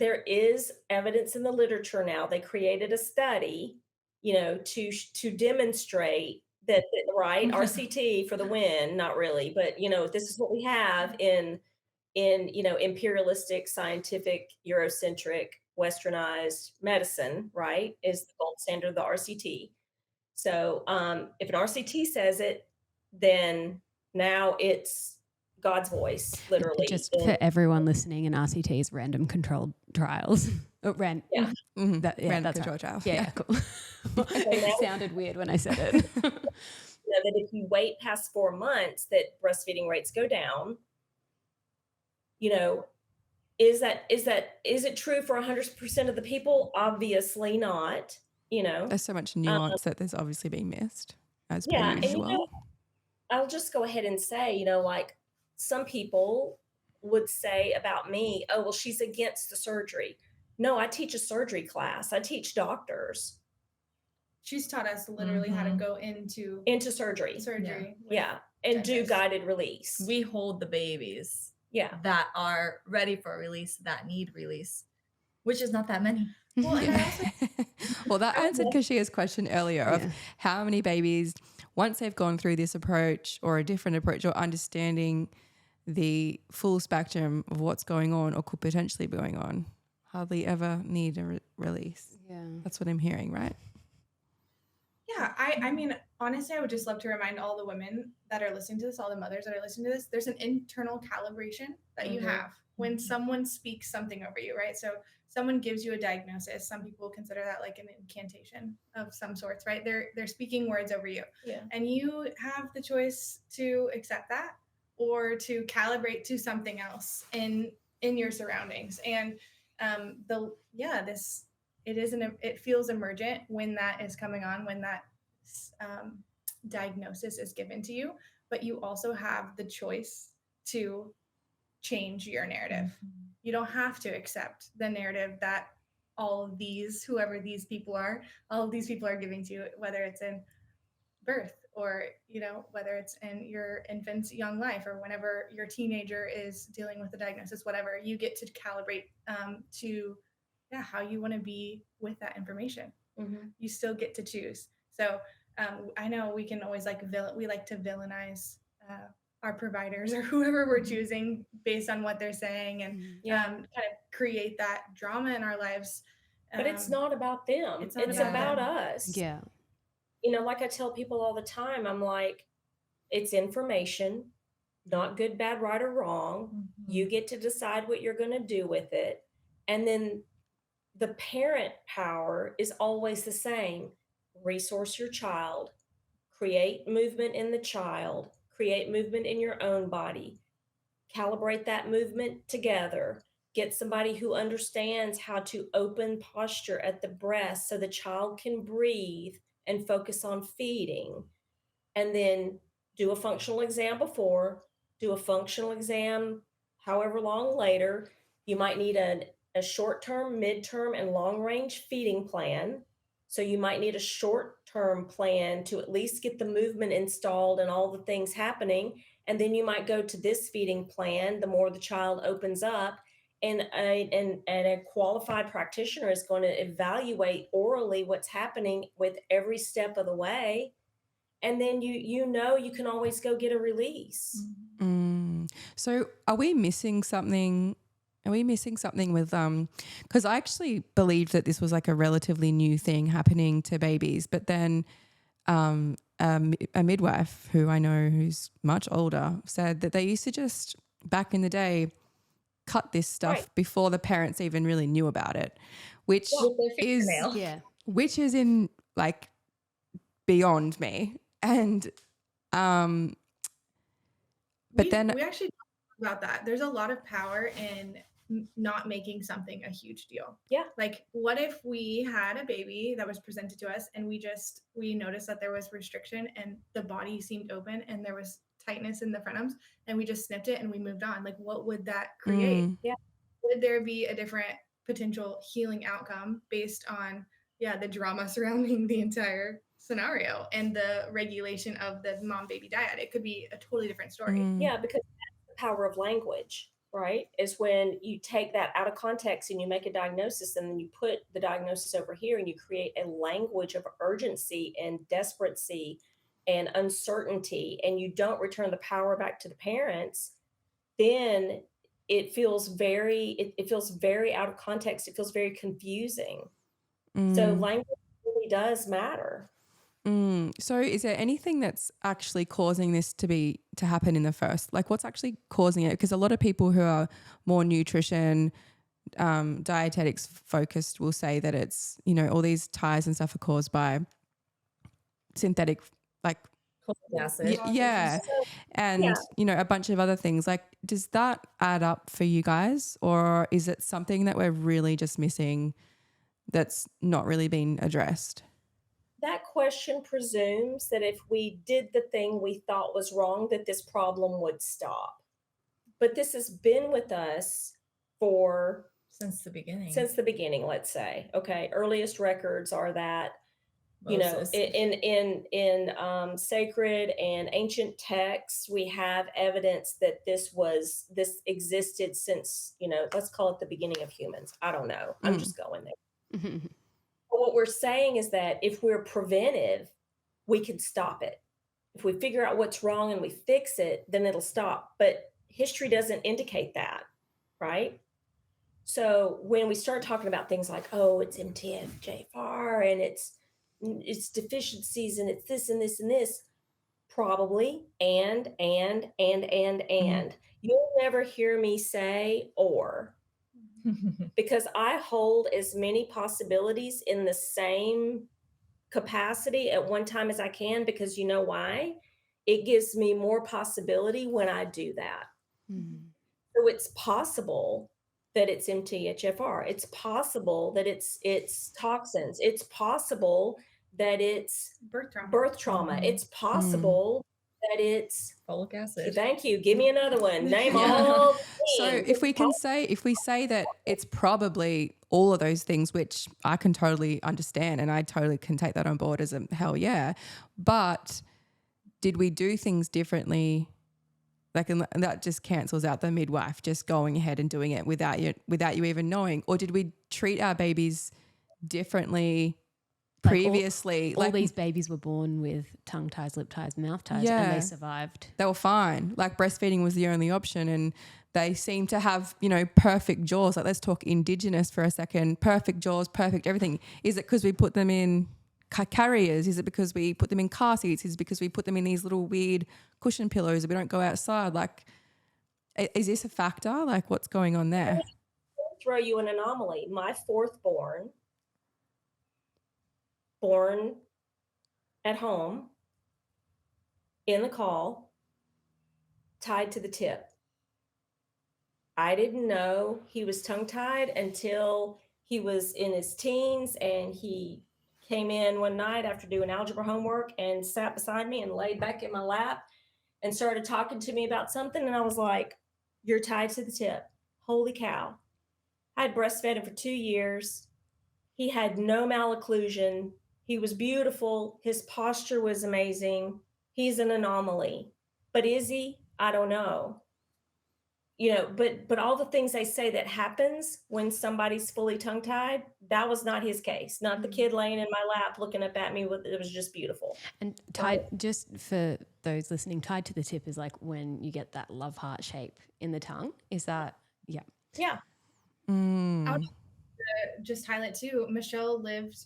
evidence in the literature now. They created a study, to demonstrate that right, RCT for the win, not really, but this is what we have in imperialistic, scientific, Eurocentric, westernized medicine, right? Is the gold standard of the RCT. So if an RCT says it, then now it's God's voice, literally. just for everyone listening, an RCT is random controlled trials. Yeah. Random That's control right. trial. Yeah, cool. It sounded weird when I said it. That if you wait past 4 months, that breastfeeding rates go down. Is it true for 100% of the people? Obviously not. There's so much nuance that there's obviously being missed as per Yeah, and usual. I'll just go ahead and say, like some people would say about me, oh, well, she's against the surgery. No, I teach a surgery class. I teach doctors She's taught us literally how to go into into surgery. surgery. Yeah. And do dentists. guided release. We hold the babies Yeah. that are ready for release, that need release, which is not that many. Well, and I also Well, that answered Keshia's question earlier of Yeah. how many babies, once they've gone through this approach or a different approach or understanding the full spectrum of what's going on or could potentially be going on, hardly ever need a release. Yeah. That's what I'm hearing, right? Yeah, I mean, honestly, I would just love to remind all the women that are listening to this, all the mothers that are listening to this, there's an internal calibration that you have when someone speaks something over you, right? So someone gives you a diagnosis. Some people consider that like an incantation of some sorts, right? They're speaking words over you. Yeah. And you have the choice to accept that or to calibrate to something else in your surroundings. And it feels emergent when that is coming on, when that diagnosis is given to you, but you also have the choice to change your narrative. You don't have to accept the narrative that all of these, whoever these people are, all of these people are giving to you, whether it's in birth or whether it's in your infant's young life or whenever your teenager is dealing with a diagnosis, whatever. You get to calibrate to how you want to be with that information. You still get to choose. So I know we can always we like to villainize our providers or whoever we're choosing based on what they're saying, and kind of create that drama in our lives. But it's not about them. It's It's not about about us. Yeah. Like I tell people all the time, I'm like, it's information, not good, bad, right, or wrong. You get to decide what you're going to do with it. And then the parent power is always the same. Resource your child, create movement in the child, create movement in your own body, calibrate that movement together, get somebody who understands how to open posture at the breast so the child can breathe and focus on feeding, and then do a functional exam before, do a functional exam however long later. You might need an a short-term, mid-term, and long-range feeding plan. So you might need a short-term plan to at least get the movement installed and all the things happening. And then you might go to this feeding plan the more the child opens up. And a qualified practitioner is going to evaluate orally what's happening with every step of the way. And then you can always go get a release. So are we missing something? Are we missing something with because I actually believed that this was like a relatively new thing happening to babies, but then a midwife who I know who's much older said that they used to just back in the day cut this stuff Right. before the parents even really knew about it, which With their is fingernail. Yeah. which is in like beyond me. And but then we actually talked about that. There's a lot of power in not making something a huge deal. Yeah. Like, what if we had a baby that was presented to us and we noticed that there was restriction and the body seemed open and there was tightness in the frenums and we just snipped it and we moved on? Like, what would that create? Yeah. Would there be a different potential healing outcome based on the drama surrounding the entire scenario and the regulation of the mom baby dyad? It could be a totally different story. Yeah, because that's the power of language, right? Is when you take that out of context and you make a diagnosis and then you put the diagnosis over here and you create a language of urgency and desperacy and uncertainty, and you don't return the power back to the parents, then it feels very out of context. It feels very confusing. So language really does matter. So is there anything that's actually causing this to happen in the first, like what's actually causing it? Because a lot of people who are more nutrition, dietetics focused will say that it's, all these ties and stuff are caused by synthetic, like, Acid. yeah. And, a bunch of other things. Like, does that add up for you guys? Or is it something that we're really just missing that's not really been addressed? That question presumes that if we did the thing we thought was wrong, that this problem would stop. But this has been with us since the beginning, let's say. Okay, earliest records are that, Moses. in sacred and ancient texts, we have evidence that this existed since, let's call it the beginning of humans. I don't know. I'm just going there. But what we're saying is that if we're preventive, we can stop it. If we figure out what's wrong and we fix it, then it'll stop. But history doesn't indicate that, right? So when we start talking about things like, oh, it's MTHFR and it's deficiencies and it's this and this and this, probably, and. You'll never hear me say or. Because I hold as many possibilities in the same capacity at one time as I can, because you know why? It gives me more possibility when I do that. So it's possible that it's MTHFR. It's possible that it's toxins. It's possible that it's birth trauma. It's possible that it's folic acid. Thank you. Give me another one. Name all the things. So if we say that it's probably all of those things, which I can totally understand and I totally can take that on board as a hell yeah. But did we do things differently? Like, and that just cancels out the midwife just going ahead and doing it without you even knowing, or did we treat our babies differently previously? All these babies were born with tongue ties, lip ties, mouth ties, and they survived. They were fine. Like, breastfeeding was the only option, and they seem to have, perfect jaws. Like, let's talk indigenous for a second. Perfect jaws, perfect everything. Is it because we put them in carriers? Is it because we put them in car seats? Is it because we put them in these little weird cushion pillows that we don't go outside? Like, is this a factor? Like, what's going on there? I'll throw you an anomaly. My fourth born at home in the call, tied to the tip. I didn't know he was tongue-tied until he was in his teens, and he came in one night after doing algebra homework and sat beside me and laid back in my lap and started talking to me about something. And I was like, you're tied to the tip. Holy cow. I had breastfed him for 2 years. He had no malocclusion. He was beautiful. His posture was amazing. He's an anomaly. But is he? I don't know. But all the things they say that happens when somebody's fully tongue-tied, that was not his case. Not the kid laying in my lap looking up at me it was just beautiful. And tied, just for those listening, tied to the tip is like when you get that love heart shape in the tongue. Is that, yeah. Yeah. Just highlight too, Michale lived,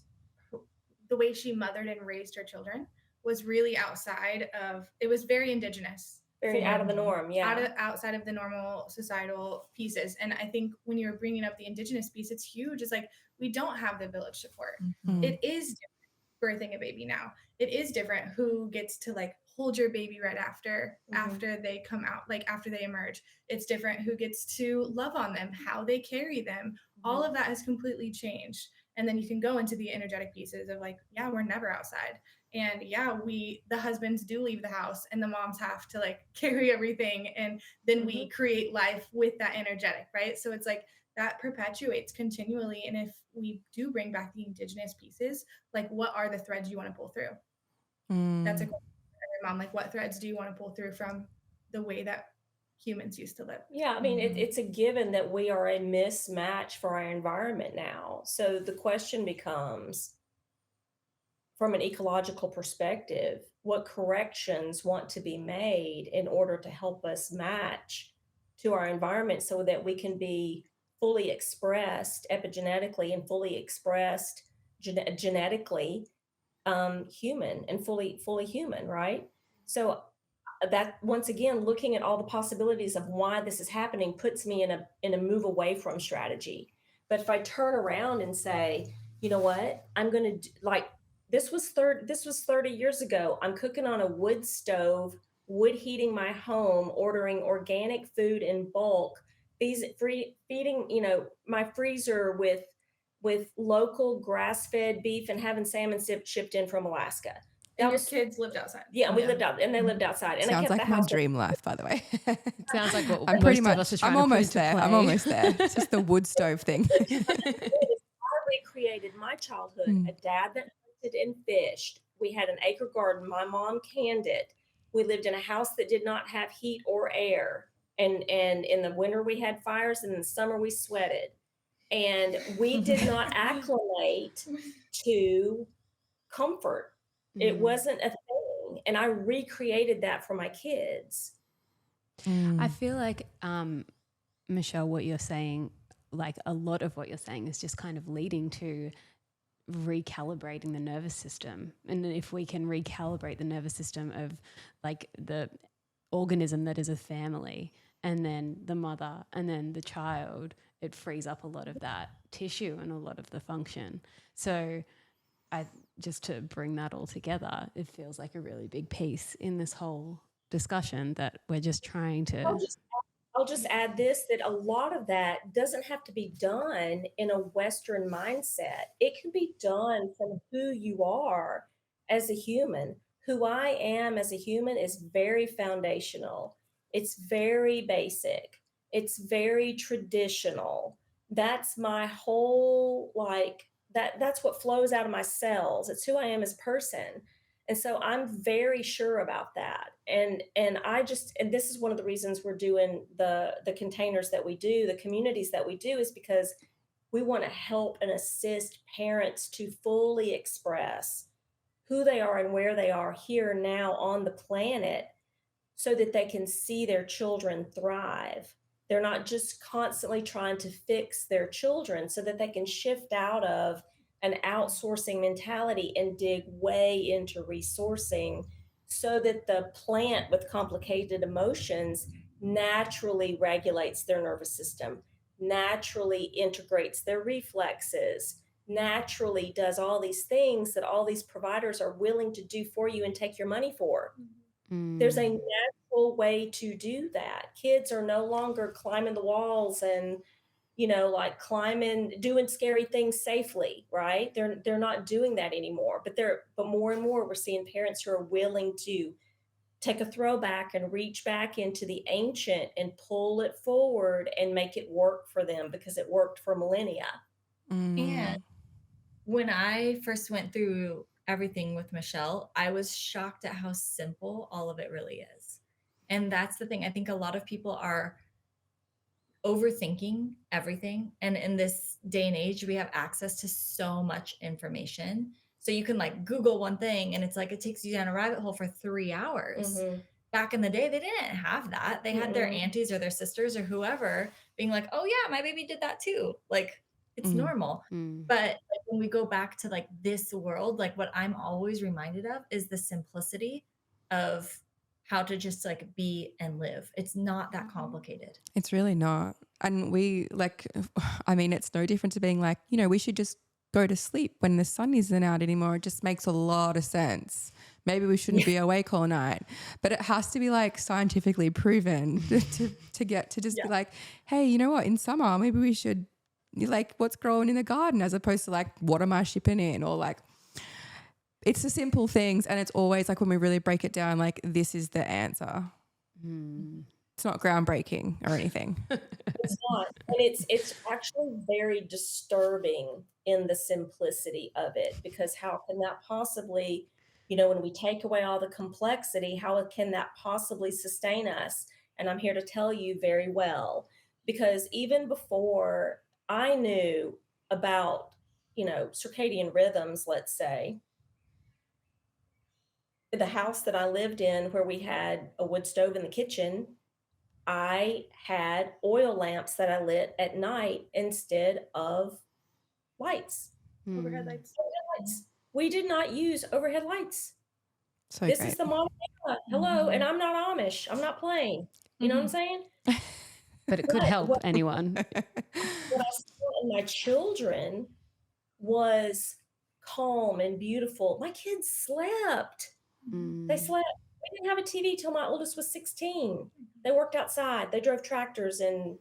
the way she mothered and raised her children was really outside of, it was very indigenous. Very out of the norm, yeah. Outside of the normal societal pieces. And I think when you're bringing up the indigenous piece, it's huge. It's like, we don't have the village support. It is different birthing a baby now. It is different who gets to like hold your baby right after they come out, like after they emerge. It's different who gets to love on them, how they carry them. All of that has completely changed. And then you can go into the energetic pieces of like, yeah, we're never outside. And yeah, the husbands do leave the house and the moms have to like carry everything. And then we create life with that energetic, right? So it's like that perpetuates continually. And if we do bring back the indigenous pieces, like what are the threads you want to pull through? That's a question for every mom. Like what threads do you want to pull through from the way that humans used to live? Yeah, I mean, it's a given that we are a mismatch for our environment now. So the question becomes, from an ecological perspective, what corrections want to be made in order to help us match to our environment so that we can be fully expressed epigenetically and fully expressed genetically human and fully human, right? So that, once again, looking at all the possibilities of why this is happening puts me in a move away from strategy. But if I turn around and say, you know what, I'm going to like, this was 30 years ago. I'm cooking on a wood stove, wood heating my home, ordering organic food in bulk, feeding, my freezer with local grass-fed beef and having salmon shipped in from Alaska. And your kids lived outside. Yeah, we lived out, and they lived outside. And Sounds I kept like the my house dream life, by the way. Sounds like what I'm most pretty of much. us are trying I'm to almost put into there. play. I'm almost there. It's just the wood stove thing. I recreated my childhood. A dad that hunted and fished. We had an acre garden. My mom canned it. We lived in a house that did not have heat or air. And in the winter we had fires, and in the summer we sweated. And we did not acclimate to comfort. It wasn't a thing. And I recreated that for my kids. I feel like, Michale, what you're saying, like a lot of what you're saying is just kind of leading to recalibrating the nervous system. And if we can recalibrate the nervous system of like the organism that is a family, and then the mother, and then the child, it frees up a lot of that tissue and a lot of the function. So just to bring that all together, it feels like a really big piece in this whole discussion that we're just trying to... I'll just add this, that a lot of that doesn't have to be done in a Western mindset. It can be done from who you are as a human. Who I am as a human is very foundational. It's very basic. It's very traditional. That's my whole, that's what flows out of my cells. It's who I am as a person. And so I'm very sure about that. And this is one of the reasons we're doing the containers that we do, the communities that we do, is because we want to help and assist parents to fully express who they are and where they are here now on the planet, so that they can see their children thrive. They're not just constantly trying to fix their children, so that they can shift out of an outsourcing mentality and dig way into resourcing, so that the plant with complicated emotions naturally regulates their nervous system, naturally integrates their reflexes, naturally does all these things that all these providers are willing to do for you and take your money for. There's a natural way to do that. Kids are no longer climbing the walls and like doing scary things safely, right? They're not doing that anymore. But more and more we're seeing parents who are willing to take a throwback and reach back into the ancient and pull it forward and make it work for them because it worked for millennia. And when I first went through everything with Michale, I was shocked at how simple all of it really is. And that's the thing. I think a lot of people are overthinking everything. And in this day and age, we have access to so much information. So you can like Google one thing and it's like it takes you down a rabbit hole for 3 hours. Back in the day, they didn't have that. They had their aunties or their sisters or whoever being like, oh yeah, my baby did that too. Like it's normal. But like, when we go back to like this world, like what I'm always reminded of is the simplicity of how to just like be and live. It's not that complicated. It's really not. And we like, I mean, it's no different to being like, you know, we should just go to sleep when the sun isn't out anymore. It just makes a lot of sense. Maybe we shouldn't be awake all night, but it has to be like scientifically proven to get to just be like, hey, you know what? In summer, maybe we should like what's growing in the garden as opposed to like, what am I shipping in? Or like, it's the simple things. And it's always like when we really break it down, like this is the answer. It's not groundbreaking or anything. It's not. And it's actually very disturbing in the simplicity of it, because how can that possibly, you know, when we take away all the complexity, how can that possibly sustain us? And I'm here to tell you very well, because even before I knew about, you know, circadian rhythms, let's say, the house that I lived in where we had a wood stove in the kitchen, I had oil lamps that I lit at night instead of lights. Overhead lights. We did not use overhead lights. So This great. is the modern era. Hello, and I'm not Amish. I'm not playing. You know what I'm saying? But it could help anyone. What I saw in my children was calm and beautiful. My kids slept. They slept. We didn't have a TV till my oldest was 16. They worked outside. They drove tractors and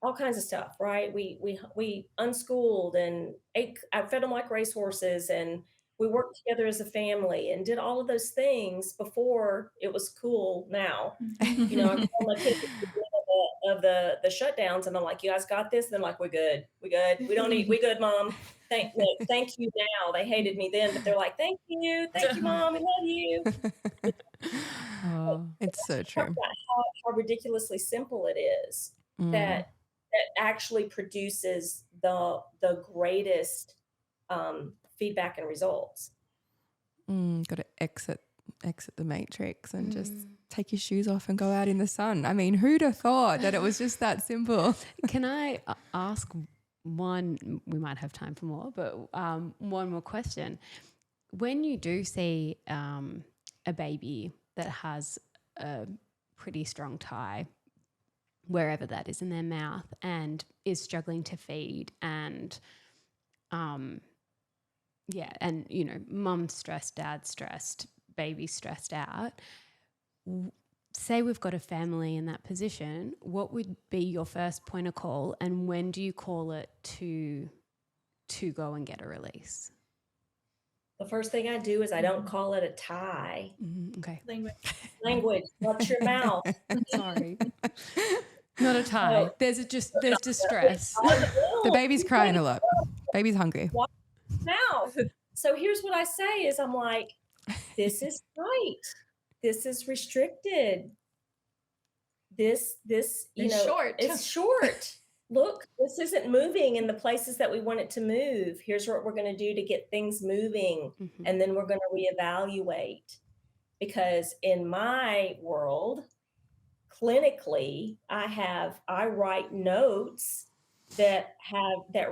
all kinds of stuff, right? We unschooled and fed them like racehorses, and we worked together as a family and did all of those things before it was cool now. You know, I call my kids at the beginning of the shutdowns, and I'm like, you guys got this? And they're like, we're good. We good. We don't need, we good, mom. Thank you now. They hated me then, but they're like, thank you, mom. We love you. Oh, it's so true. How ridiculously simple it is that actually produces the greatest feedback and results. Got to exit the matrix and just take your shoes off and go out in the sun. I mean, who'd have thought that it was just that simple? Can I ask one? We might have time for more, but one more question. When you do see a baby that has a pretty strong tie, wherever that is in their mouth, and is struggling to feed, and and you know, mum's stressed, dad's stressed, baby's stressed out. Say we've got a family in that position, what would be your first point of call, and when do you call it to go and get a release? The first thing I do is I don't call it a tie. Okay. Language. Watch your mouth. Sorry. Not a tie. No. There's distress. The baby's crying a lot. Baby's hungry. Watch your mouth. So here's what I say is I'm like, this is tight. This is restricted. This you know, short. It's short. Look, this isn't moving in the places that we want it to move. Here's what we're going to do to get things moving. And then we're going to reevaluate. Because in my world, clinically, I write notes that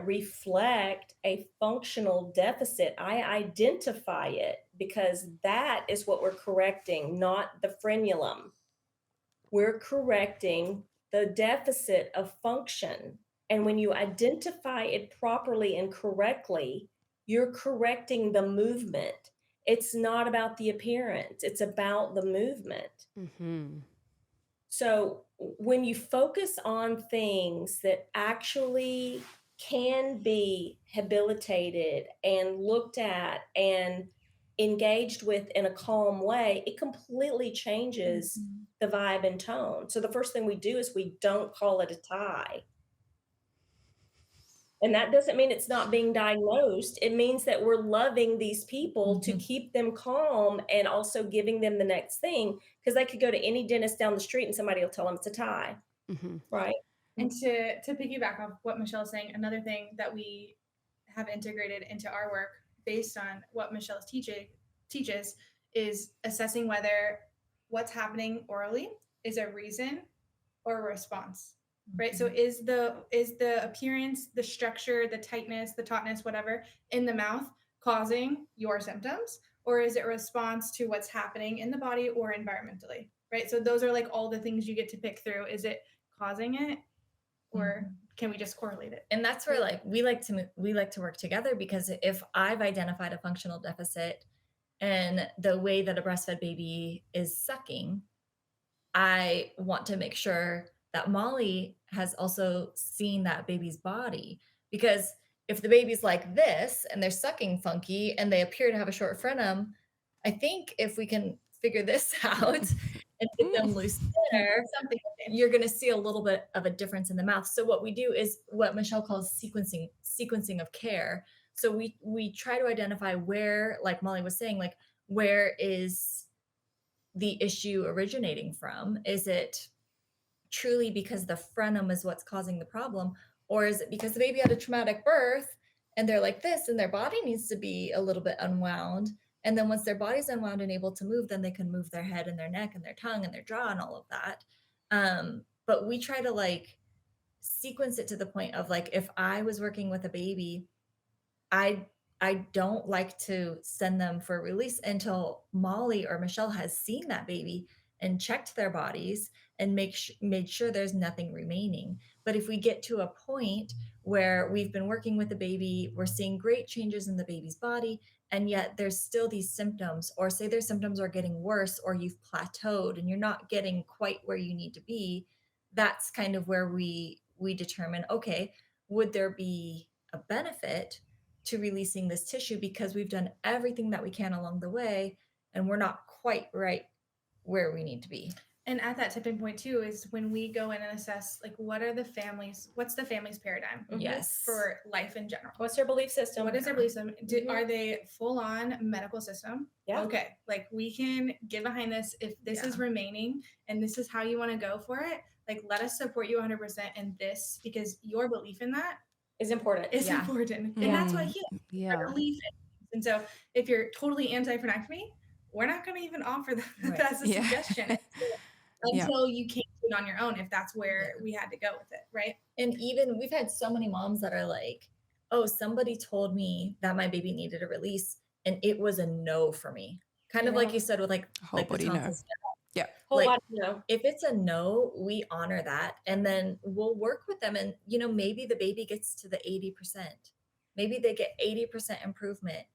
reflect a functional deficit. I identify it because that is what we're correcting, not the frenulum. We're correcting the deficit of function. And when you identify it properly and correctly, you're correcting the movement. It's not about the appearance, it's about the movement. So when you focus on things that actually can be habilitated and looked at and engaged with in a calm way, it completely changes the vibe and tone. So the first thing we do is we don't call it a tie. And that doesn't mean it's not being diagnosed. It means that we're loving these people to keep them calm and also giving them the next thing, because they could go to any dentist down the street and somebody will tell them it's a tie. Right. And to piggyback off what Michelle is saying, another thing that we have integrated into our work based on what Michelle teaches is assessing whether what's happening orally is a reason or a response. Right. So is the appearance, the structure, the tightness, the tautness, whatever in the mouth causing your symptoms, or is it a response to what's happening in the body or environmentally? Right. So those are like all the things you get to pick through. Is it causing it, or can we just correlate it? And that's where like we like to work together, because if I've identified a functional deficit and the way that a breastfed baby is sucking, I want to make sure that Molly has also seen that baby's body, because if the baby's like this and they're sucking funky and they appear to have a short frenum, I think if we can figure this out and get them loose there, you're going to see a little bit of a difference in the mouth. So what we do is what Michelle calls sequencing of care. So we try to identify where, like Molly was saying, like where is the issue originating from? Is it truly because the frenum is what's causing the problem, or is it because the baby had a traumatic birth and they're like this and their body needs to be a little bit unwound, and then once their body's unwound and able to move, then they can move their head and their neck and their tongue and their jaw and all of that. But we try to like sequence it to the point of like, if I was working with a baby, I don't like to send them for release until Molly or Michelle has seen that baby and checked their bodies and made sure there's nothing remaining. But if we get to a point where we've been working with the baby, we're seeing great changes in the baby's body, and yet there's still these symptoms, or say their symptoms are getting worse, or you've plateaued and you're not getting quite where you need to be, that's kind of where we determine, okay, would there be a benefit to releasing this tissue, because we've done everything that we can along the way and we're not quite right where we need to be. And at that tipping point too is when we go in and assess, like, what's the family's paradigm? Yes. For life in general. What's their belief system? What is their belief system? Are they full on medical system? Yeah. Okay. Like, we can get behind this. If this is remaining and this is how you want to go for it, like, let us support you 100% in this, because your belief in that is important. It's important. And that's what belief in. And so if you're totally anti-frenectomy, we're not going to even offer that as a suggestion until you came to it on your own, if that's where we had to go with it, right? And even we've had so many moms that are like, oh, somebody told me that my baby needed a release and it was a no for me. Kind of like you said with like whole body no. Yeah. Whole like, body no. If it's a no, we honor that. And then we'll work with them. And, maybe the baby gets to the 80%. Maybe they get 80% improvement.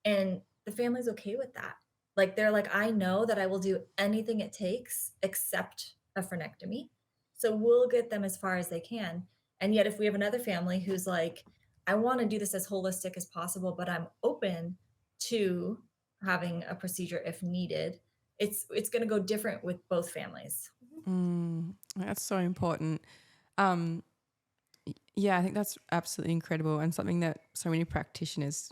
And the family's okay with that. Like, they're like, I know that I will do anything it takes except a frenectomy. So we'll get them as far as they can. And yet if we have another family who's like, I want to do this as holistic as possible, but I'm open to having a procedure if needed, it's going to go different with both families. That's so important. Yeah, I think that's absolutely incredible, and something that so many practitioners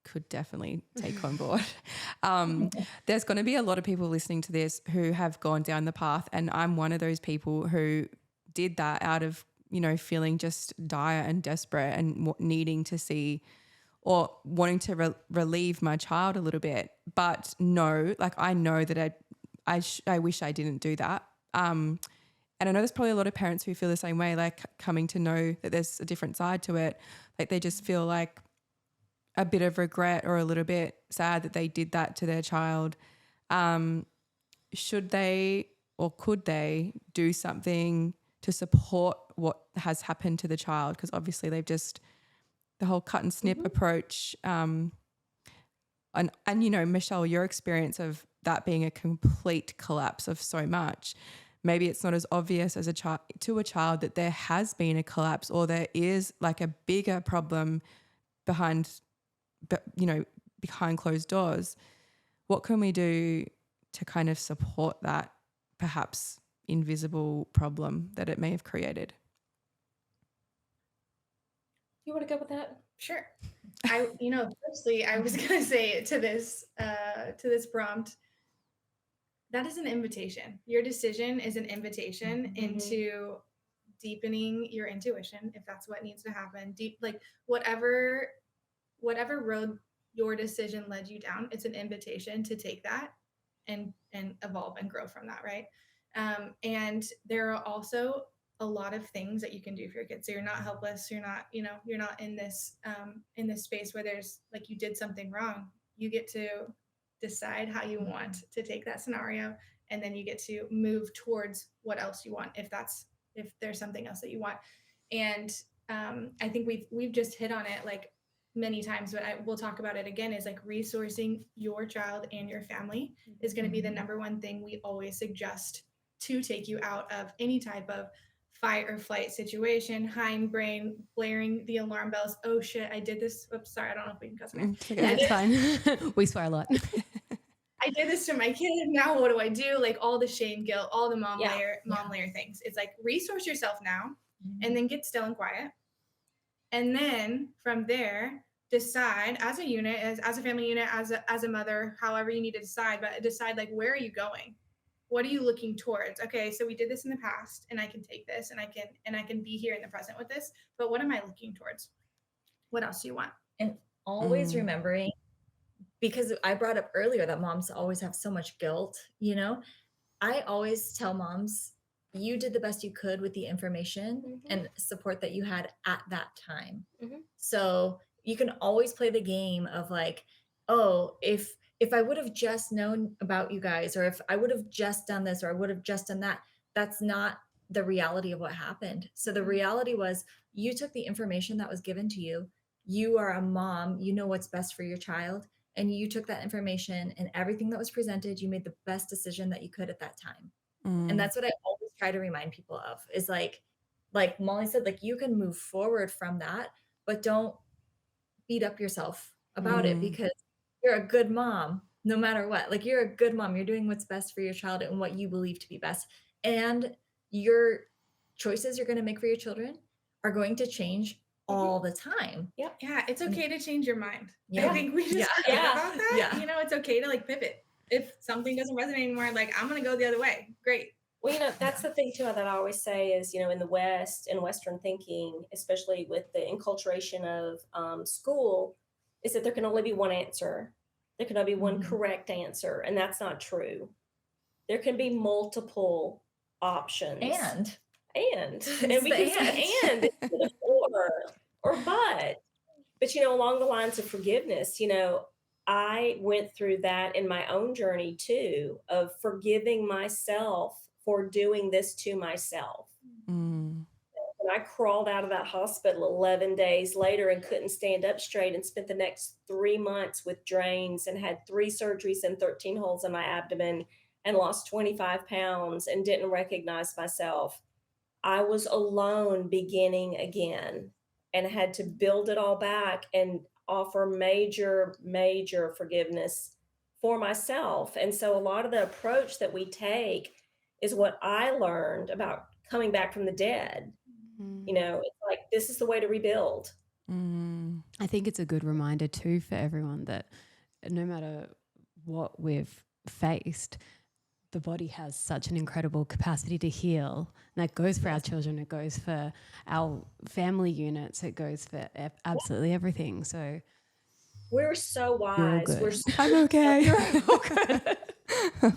could definitely take on board. There's going to be a lot of people listening to this who have gone down the path, and I'm one of those people who did that out of, feeling just dire and desperate and needing to see or wanting to relieve my child a little bit. But no, like, I know that I wish I didn't do that. And I know there's probably a lot of parents who feel the same way, like coming to know that there's a different side to it. Like, they just feel like a bit of regret or a little bit sad that they did that to their child. Should they or could they do something to support what has happened to the child? Because obviously they've just, the whole cut and snip approach. And Michelle, your experience of that being a complete collapse of so much, maybe it's not as obvious as to a child that there has been a collapse, or there is like a bigger problem behind closed doors. what can we do to kind of support that perhaps invisible problem that it may have created? You want to go with that? Sure. Firstly, I was gonna say to this prompt, that is an invitation. Your decision is an invitation into deepening your intuition, if that's what needs to happen. Like whatever road your decision led you down, it's an invitation to take that and evolve and grow from that, right? And there are also a lot of things that you can do for your kids. So you're not helpless. You're not in this space where there's like you did something wrong. You get to decide how you want to take that scenario, and then you get to move towards what else you want if there's something else that you want. And I think we've just hit on it like many times, but we'll talk about it again, is like resourcing your child and your family is going to be the number one thing we always suggest to take you out of any type of fight or flight situation, hindbrain, blaring the alarm bells. Oh shit, I did this. Oops, sorry, I don't know if we can cuss on it. Okay, it's fine. We swear a lot. I did this to my kid. Now what do I do? Like all the shame, guilt, all the mom layer things. It's like resource yourself now, and then get still and quiet. And then from there, decide as a unit, as a family unit, as a mother, however you need to decide, but decide like, where are you going? What are you looking towards? Okay, so we did this in the past, and I can take this, and I can be here in the present with this. But what am I looking towards? What else do you want? And always remembering, because I brought up earlier that moms always have so much guilt, I always tell moms, you did the best you could with the information and support that you had at that time. So you can always play the game of like, oh, if I would have just known about you guys, or if I would have just done this, or I would have just done that, that's not the reality of what happened. So the reality was you took the information that was given to you. You are a mom, you know what's best for your child. And you took that information and everything that was presented, you made the best decision that you could at that time. And that's what I always try to remind people of, is like Molly said, like you can move forward from that, but don't beat up yourself about it, because you're a good mom no matter what. Like you're a good mom. You're doing what's best for your child and what you believe to be best. And your choices you're going to make for your children are going to change all the time. Yeah, it's okay to change your mind. Yeah. I think we just forget about that. Yeah. It's okay to like pivot. If something doesn't resonate anymore, like I'm going to go the other way. Great. Well, that's the thing too that I always say is, in the West and Western thinking, especially with the enculturation of school, is that there can only be one answer. There can only be one correct answer, and that's not true. There can be multiple options. And we can say and instead of or but. But along the lines of forgiveness, I went through that in my own journey too, of forgiving myself for doing this to myself. And I crawled out of that hospital 11 days later and couldn't stand up straight, and spent the next 3 months with drains and had 3 surgeries and 13 holes in my abdomen and lost 25 pounds and didn't recognize myself. I was alone beginning again and had to build it all back and offer major, major forgiveness for myself. And so a lot of the approach that we take is what I learned about coming back from the dead. It's like, this is the way to rebuild. I think it's a good reminder too for everyone that no matter what we've faced, the body has such an incredible capacity to heal. And that goes for our children, it goes for our family units, it goes for absolutely everything. So we're so wise. I'm okay. Our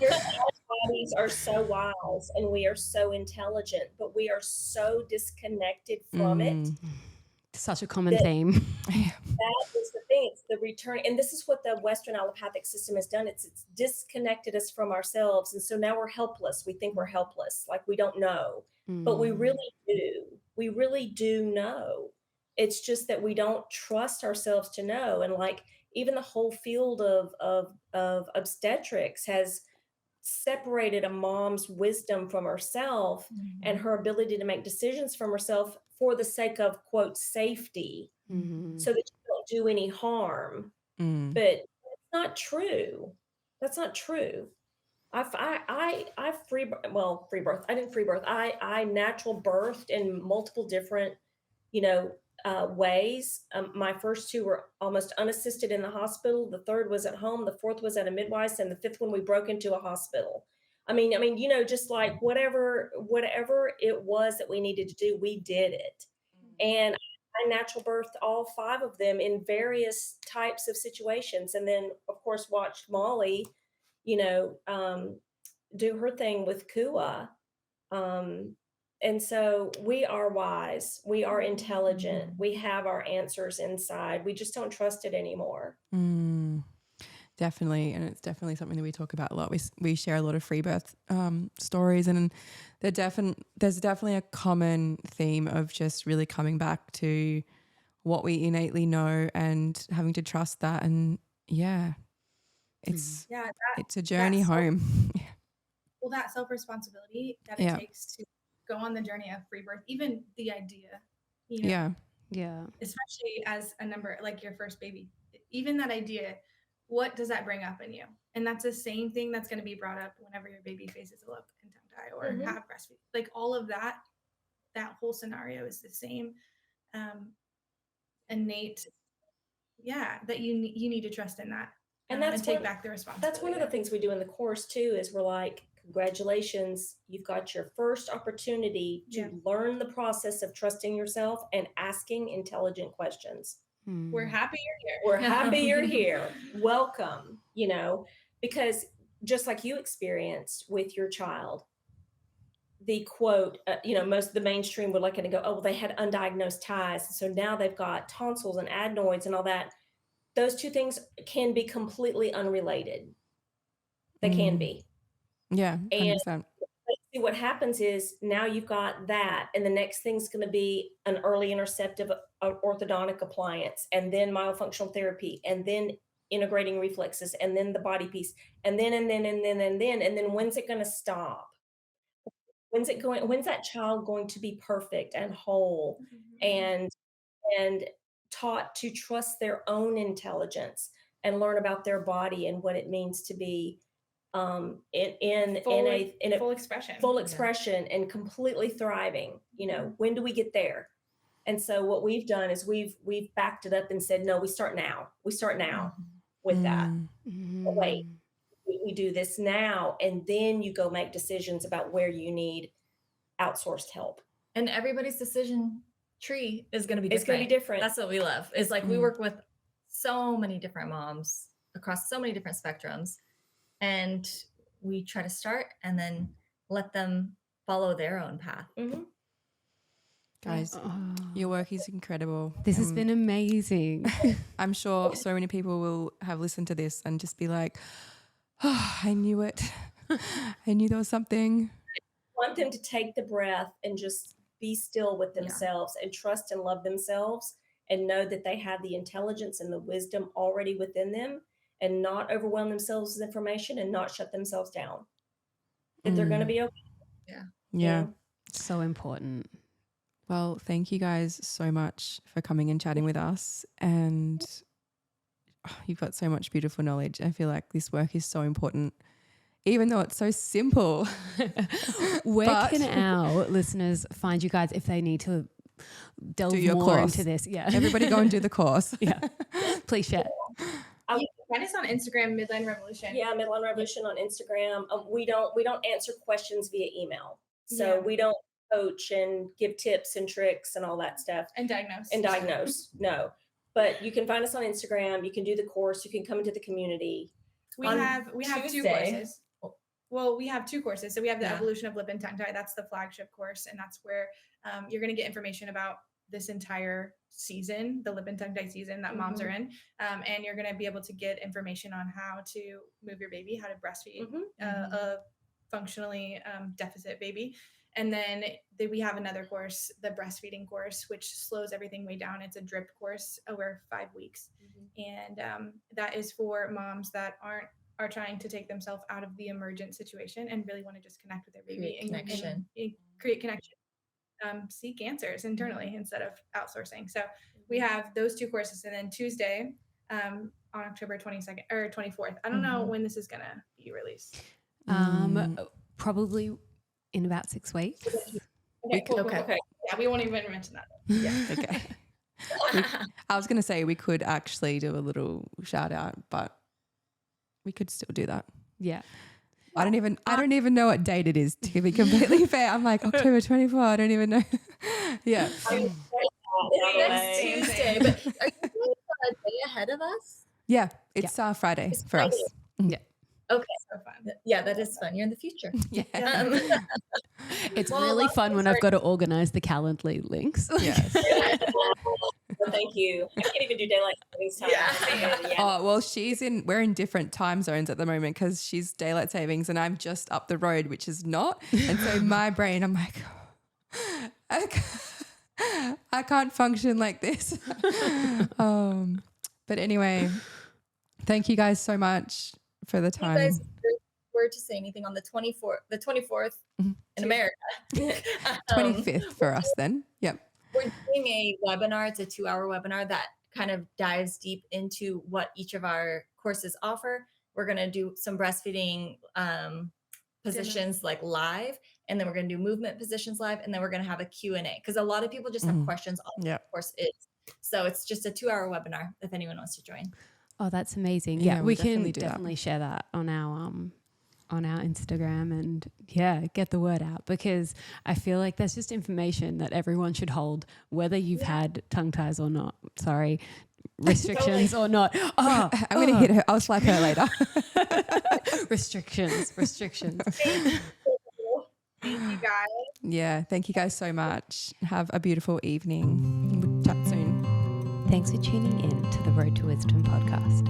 bodies are so wise and we are so intelligent, but we are so disconnected from it. Such a common theme. That is the thing. It's the return. And this is what the Western allopathic system has done. It's disconnected us from ourselves. And so now we're helpless. We think we're helpless, like we don't know. But we really do. We really do know. It's just that we don't trust ourselves to know. And like even the whole field of obstetrics has separated a mom's wisdom from herself and her ability to make decisions from herself for the sake of, quote, safety, so that you don't do any harm. But it's not true. That's not true. I free birth. I didn't free birth. I natural birthed in multiple different, you know, ways. My first two were almost unassisted in the hospital. The third was at home. The fourth was at a midwife, and the fifth one we broke into a hospital. You know, just like whatever it was that we needed to do, we did it. And I natural birthed all five of them in various types of situations, and then of course watched Molly, you know, do her thing with Kua. And so we are wise, we are intelligent, we have our answers inside. We just don't trust it anymore. Definitely. And it's definitely something that we talk about a lot. We share a lot of free birth stories, and there's definitely a common theme of just really coming back to what we innately know and having to trust that. And it's a journey home. Well, that self-responsibility that Yeah. it takes to go on the journey of free birth, even the idea, you know, Yeah. especially as a number, like your first baby, even that idea, what does that bring up in you? And that's the same thing that's going to be brought up whenever your baby faces a lip and tongue tie or have breastfeed. Like all of that whole scenario is the same innate, that you need to trust in that. And that's and take back the responsibility. That's one of the things we do in the course too, is we're like, congratulations, you've got your first opportunity to learn the process of trusting yourself and asking intelligent questions. We're happy you're here. We're happy you're here. Welcome, you know, because just like you experienced with your child, the quote, you know, most of the mainstream would look at it and go, oh, well, they had undiagnosed ties. So now they've got tonsils and adenoids and all that. Those two things can be completely unrelated. They can be. Yeah, 100%. And see, what happens is now you've got that, and the next thing's going to be an early interceptive orthodontic appliance, and then myofunctional therapy, and then integrating reflexes, and then the body piece, and then when's it going to stop? When's that child going to be perfect and whole and taught to trust their own intelligence and learn about their body and what it means to be in full expression, and completely thriving. You know, when do we get there? And so what we've done is we've backed it up and said, no, we start now with that. But wait, we do this now, and then you go make decisions about where you need outsourced help. And everybody's decision tree is going to be different. It's going to be different. That's what we love. It's like we work with so many different moms across so many different spectrums, and we try to start and then let them follow their own path. Guys, your work is incredible. This has been amazing. I'm sure so many people will have listened to this and just be like, oh, I knew it. I knew there was something. I want them to take the breath and just be still with themselves and trust and love themselves and know that they have the intelligence and the wisdom already within them, and not overwhelm themselves with information and not shut themselves down. That they're going to be okay. Yeah. So important. Well, thank you guys so much for coming and chatting with us. And you've got so much beautiful knowledge. I feel like this work is so important, even though it's so simple. Where can our listeners find you guys if they need to delve more course. into this? Yeah. Everybody go and do the course. Yeah. Please share. You can find us on Instagram, Midline Revolution. Yeah, Midline Revolution on Instagram. We don't answer questions via email. So we don't coach and give tips and tricks and all that stuff. And diagnose. No. But you can find us on Instagram. You can do the course. You can come into the community. We have two courses. Well, we have two courses. So we have the Evolution of Lip and Tongue Tie. That's the flagship course. And that's where you're going to get information about this entire season, the lip and tongue tie season that moms are in. And you're going to be able to get information on how to move your baby, how to breastfeed a functionally deficit baby. And then we have another course, the breastfeeding course, which slows everything way down. It's a drip course over 5 weeks. And that is for moms that are trying to take themselves out of the emergent situation and really want to just connect with their baby and create connection. Seek answers internally instead of outsourcing. So we have those two courses. And then Tuesday, on October 22nd or 24th. I don't know when this is going to be released. Probably in about 6 weeks. Okay, cool. Yeah, we won't even mention that. Yeah. Okay. I was going to say we could actually do a little shout out, but we could still do that. Yeah. I don't even know what date it is, to be completely fair. I'm like October 24. I don't even know. Yeah. Next Tuesday, but are you doing a day ahead of us? Yeah. It's Friday for us. Yeah. Okay. So fun. Yeah, that is fun. You're in the future. Yeah. It's really fun when I've got to organize the Calendly links. Yes. Well, thank you. I can't even do daylight savings time. Yeah. Oh, well, we're in different time zones at the moment because she's daylight savings and I'm just up the road, which is not. And so my brain, I'm like, I can't function like this. But anyway, thank you guys so much for the time. You guys were to say anything on the 24th in America. 25th for us then. Yep. We're doing a webinar. It's a 2-hour webinar that kind of dives deep into what each of our courses offer. We're going to do some breastfeeding positions like live, and then we're going to do movement positions live, and then we're going to have a Q&A because a lot of people just have questions on what the course is. So it's just a 2-hour webinar if anyone wants to join. Oh, that's amazing. Yeah, we can definitely share that on our Instagram and get the word out, because I feel like that's just information that everyone should hold, whether you've had tongue ties or not. Sorry, restrictions or not. Oh, I'm going to hit her. I'll slap her later. Restrictions. Thank you guys. Yeah, thank you guys so much. Have a beautiful evening. We'll chat soon. Thanks for tuning in to the Road to Wisdom podcast.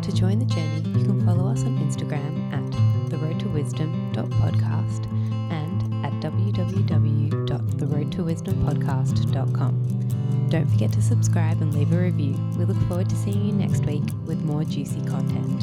To join the journey, you can follow us on Instagram at theroadtowisdom.podcast and at www.theroadtowisdompodcast.com. Don't forget to subscribe and leave a review. We look forward to seeing you next week with more juicy content.